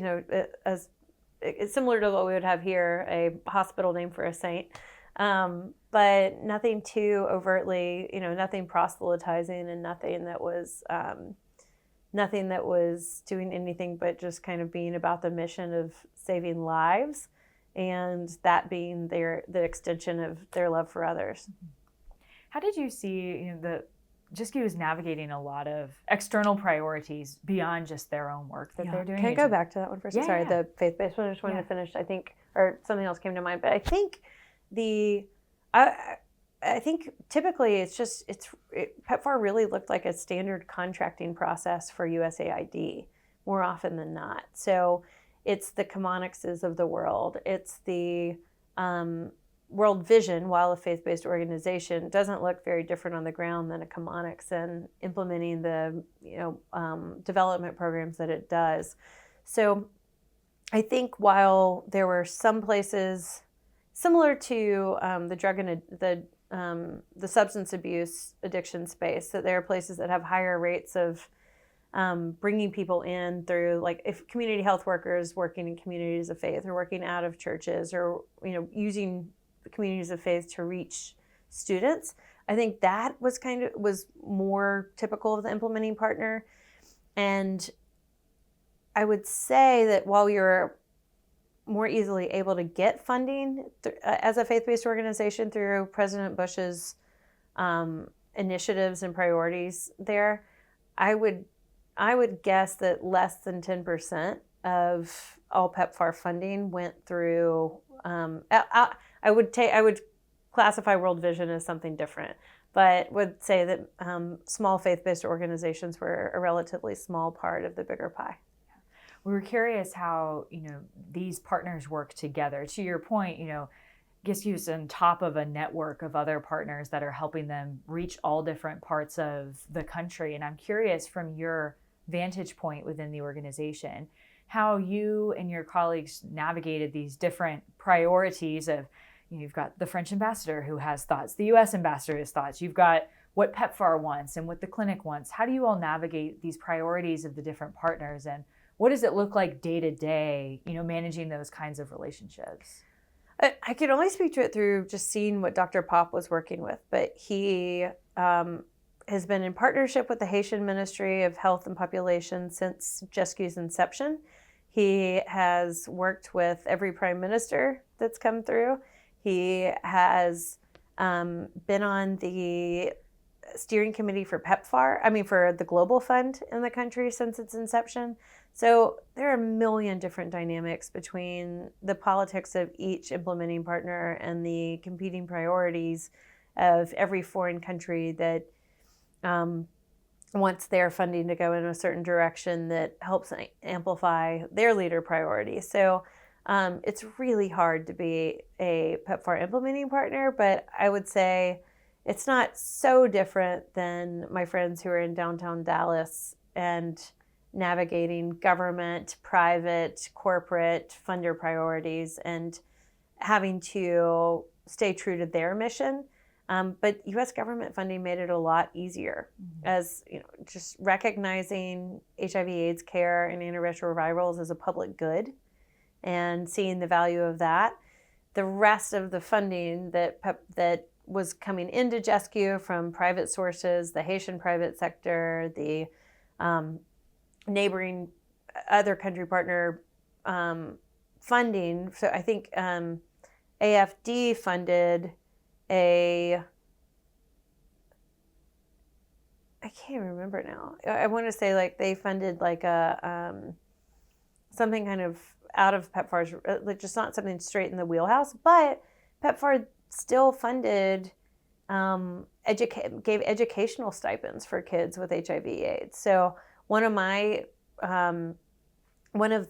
it's similar to what we would have here, a hospital named for a saint. But nothing too overtly, nothing proselytizing and nothing that was doing anything but just kind of being about the mission of saving lives, and that being the extension of their love for others. How did you see JESCU is navigating a lot of external priorities beyond just their own work that they're doing? Can I go back to that one first? Yeah, Sorry, the faith-based one. I just wanted to finish. I think, or something else came to mind, but I think I think typically PEPFAR really looked like a standard contracting process for USAID more often than not. So it's the Comonixes of the world. It's the World Vision, while a faith-based organization, doesn't look very different on the ground than a Comonix and implementing the development programs that it does. So I think while there were some places similar to the drug and the substance abuse addiction space, that there are places that have higher rates of bringing people in through, like, if community health workers working in communities of faith or working out of churches or using communities of faith to reach students. I think that was more typical of the implementing partner. And I would say that while you're more easily able to get funding as a faith-based organization through President Bush's initiatives and priorities there, I would guess that less than 10% of all PEPFAR funding went through. I would classify World Vision as something different, but would say that small faith-based organizations were a relatively small part of the bigger pie. We were curious how, these partners work together. To your point, GISCU's on top of a network of other partners that are helping them reach all different parts of the country. And I'm curious, from your vantage point within the organization, how you and your colleagues navigated these different priorities of, you've got the French ambassador who has thoughts, the US ambassador has thoughts, you've got what PEPFAR wants and what the clinic wants. How do you all navigate these priorities of the different partners, and what does it look like day to day, managing those kinds of relationships? I could only speak to it through just seeing what Dr. Pop was working with, but he has been in partnership with the Haitian Ministry of Health and Population since GISCU's inception. He has worked with every prime minister that's come through. He has been on the steering committee for PEPFAR, for the Global Fund in the country since its inception. So there are a million different dynamics between the politics of each implementing partner and the competing priorities of every foreign country that wants their funding to go in a certain direction that helps amplify their leader priorities. So it's really hard to be a PEPFAR implementing partner, but I would say it's not so different than my friends who are in downtown Dallas and navigating government, private, corporate funder priorities and having to stay true to their mission. But U.S. government funding made it a lot easier, as just recognizing HIV/AIDS care and antiretrovirals as a public good and seeing the value of that. The rest of the funding that was coming into GISCU from private sources, the Haitian private sector, the neighboring other country partner funding. So I think AFD funded I can't remember now. I want to say like they funded like a something kind of out of PEPFAR's, like just not something straight in the wheelhouse, but PEPFAR still funded, gave educational stipends for kids with HIV/AIDS. So one of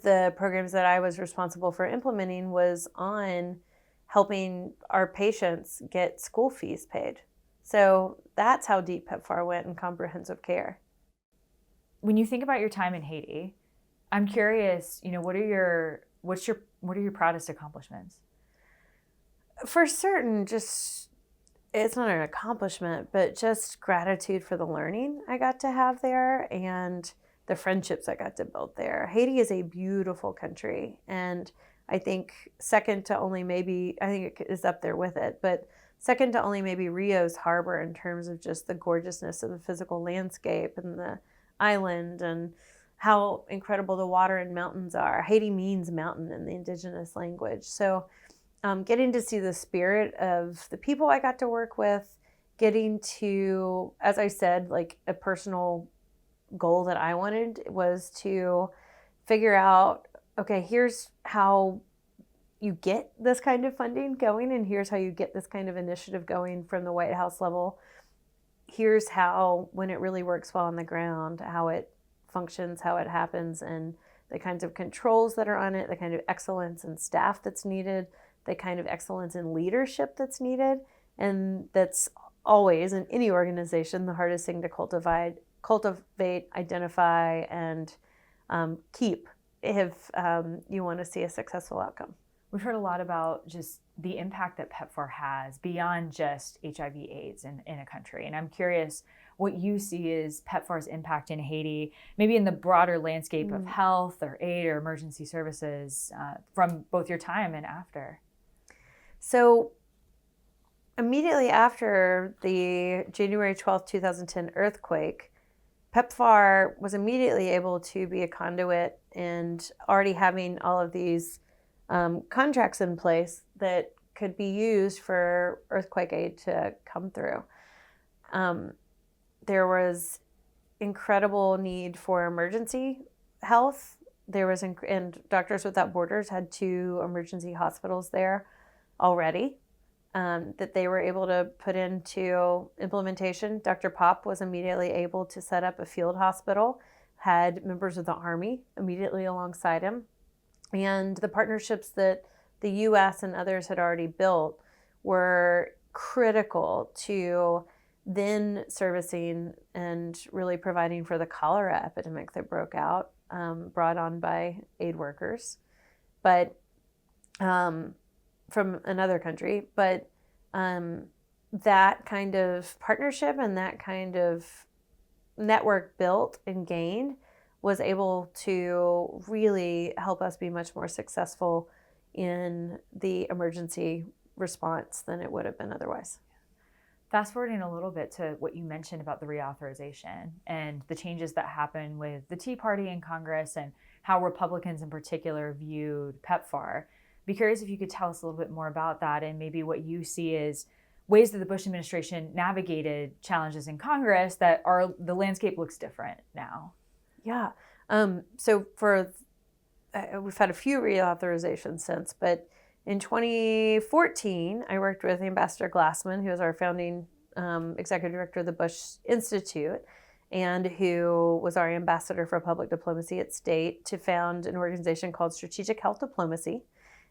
the programs that I was responsible for implementing was on helping our patients get school fees paid. So that's how deep PEPFAR went in comprehensive care. When you think about your time in Haiti, I'm curious, what are your proudest accomplishments? For certain, just, it's not an accomplishment, but just gratitude for the learning I got to have there and the friendships I got to build there. Haiti is a beautiful country, and I think second to only maybe, I think it is up there with it, but second to only maybe Rio's harbor in terms of just the gorgeousness of the physical landscape and the island and how incredible the water and mountains are. Haiti means mountain in the indigenous language. So getting to see the spirit of the people I got to work with, getting to, as I said, like a personal goal that I wanted was to figure out, okay, here's how you get this kind of funding going, and here's how you get this kind of initiative going from the White House level. Here's how, when it really works well on the ground, how it functions, how it happens, and the kinds of controls that are on it, the kind of excellence in staff that's needed, the kind of excellence in leadership that's needed. And that's always, in any organization, the hardest thing to cultivate, identify, and keep if you want to see a successful outcome. We've heard a lot about just the impact that PEPFAR has beyond just HIV/AIDS in a country. And I'm curious what you see is PEPFAR's impact in Haiti, maybe in the broader landscape of health or aid or emergency services from both your time and after. So immediately after the January 12th, 2010 earthquake, PEPFAR was immediately able to be a conduit, and already having all of these contracts in place that could be used for earthquake aid to come through. There was incredible need for emergency health. There was, and Doctors Without Borders had 2 emergency hospitals there already. that they were able to put into implementation. Dr. Pop was immediately able to set up a field hospital, had members of the Army immediately alongside him. And the partnerships that the U.S. and others had already built were critical to then servicing and really providing for the cholera epidemic that broke out, brought on by aid workers, but from another country. But that kind of partnership and that kind of network built and gained was able to really help us be much more successful in the emergency response than it would have been otherwise. Fast forwarding a little bit to what you mentioned about the reauthorization and the changes that happened with the Tea Party in Congress and how Republicans in particular viewed PEPFAR. Be curious if you could tell us a little bit more about that and maybe what you see as ways that the Bush administration navigated challenges in Congress that the landscape looks different now. Yeah. So we've had a few reauthorizations since, but in 2014, I worked with Ambassador Glassman, who is our founding executive director of the Bush Institute, and who was our ambassador for public diplomacy at state, to found an organization called Strategic Health Diplomacy.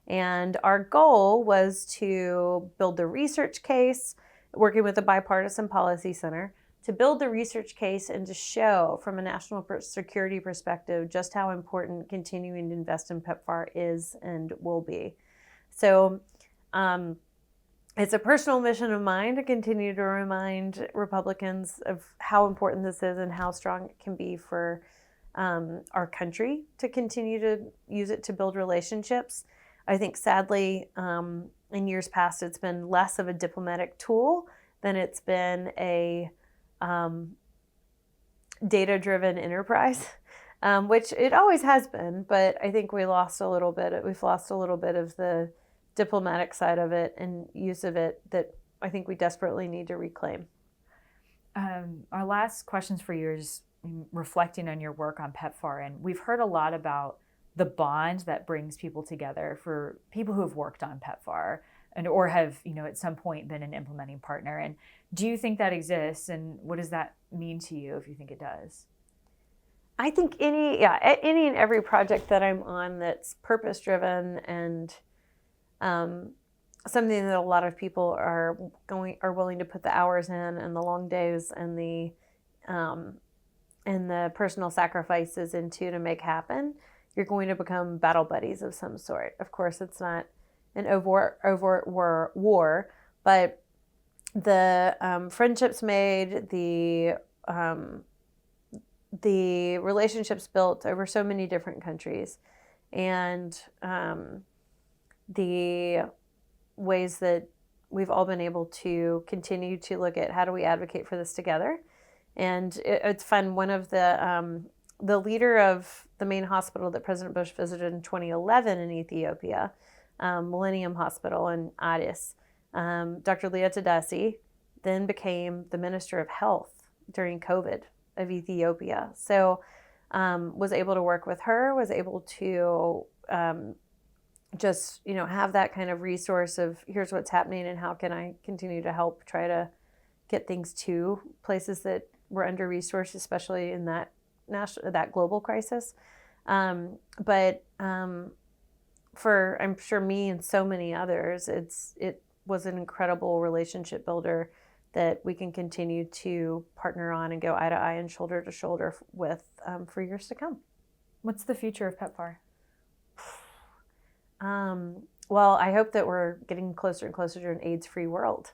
And our goal was to build the research case, working with the Bipartisan Policy Center, to build the research case and to show from a national security perspective just how important continuing to invest in PEPFAR is and will be. So it's a personal mission of mine to continue to remind Republicans of how important this is and how strong it can be for our country to continue to use it to build relationships. I think sadly, in years past, it's been less of a diplomatic tool than it's been a data-driven enterprise, which it always has been. But I think we've lost a little bit of the diplomatic side of it and use of it that I think we desperately need to reclaim. Our last questions for you is reflecting on your work on PEPFAR, and we've heard a lot about the bond that brings people together for people who have worked on PEPFAR and or have, at some point been an implementing partner. And do you think that exists? And what does that mean to you if you think it does? I think any and every project that I'm on that's purpose-driven and something that a lot of people are willing to put the hours in and the long days and the personal sacrifices into to make happen, you're going to become battle buddies of some sort. Of course, it's not an overt war, but the friendships made, the relationships built over so many different countries, and the ways that we've all been able to continue to look at how do we advocate for this together. And it's fun. One of the leader of the main hospital that President Bush visited in 2011 in Ethiopia, Millennium Hospital in Addis, Dr. Leah Tadasi, then became the Minister of Health during COVID of Ethiopia. So was able to work with her, was able to just, have that kind of resource of here's what's happening and how can I continue to help try to get things to places that were under-resourced, especially in that global crisis. But for, I'm sure, me and so many others, it was an incredible relationship builder that we can continue to partner on and go eye to eye and shoulder to shoulder with for years to come. What's the future of PEPFAR? Well, I hope that we're getting closer and closer to an AIDS-free world.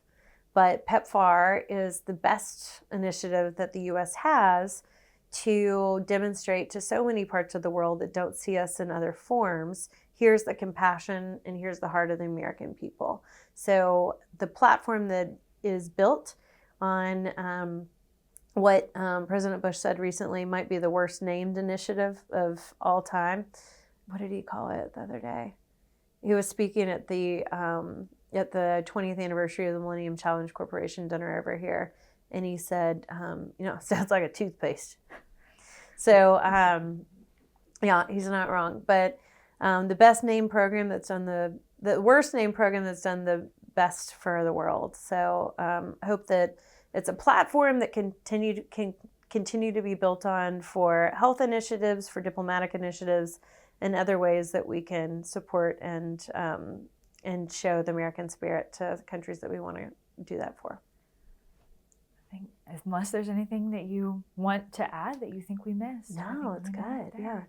But PEPFAR is the best initiative that the U.S. has to demonstrate to so many parts of the world that don't see us in other forms, here's the compassion and here's the heart of the American people. So the platform that is built on what President Bush said recently might be the worst named initiative of all time. What did he call it the other day? He was speaking at the 20th anniversary of the Millennium Challenge Corporation dinner over here. And he said, sounds like a toothpaste. So, he's not wrong. But the best named program that's done the worst named program that's done best for the world. So hope that it's a platform that can continue to be built on for health initiatives, for diplomatic initiatives, and other ways that we can support and show the American spirit to the countries that we want to do that for. I think unless there's anything that you want to add that you think we missed. No, it's good. Yeah.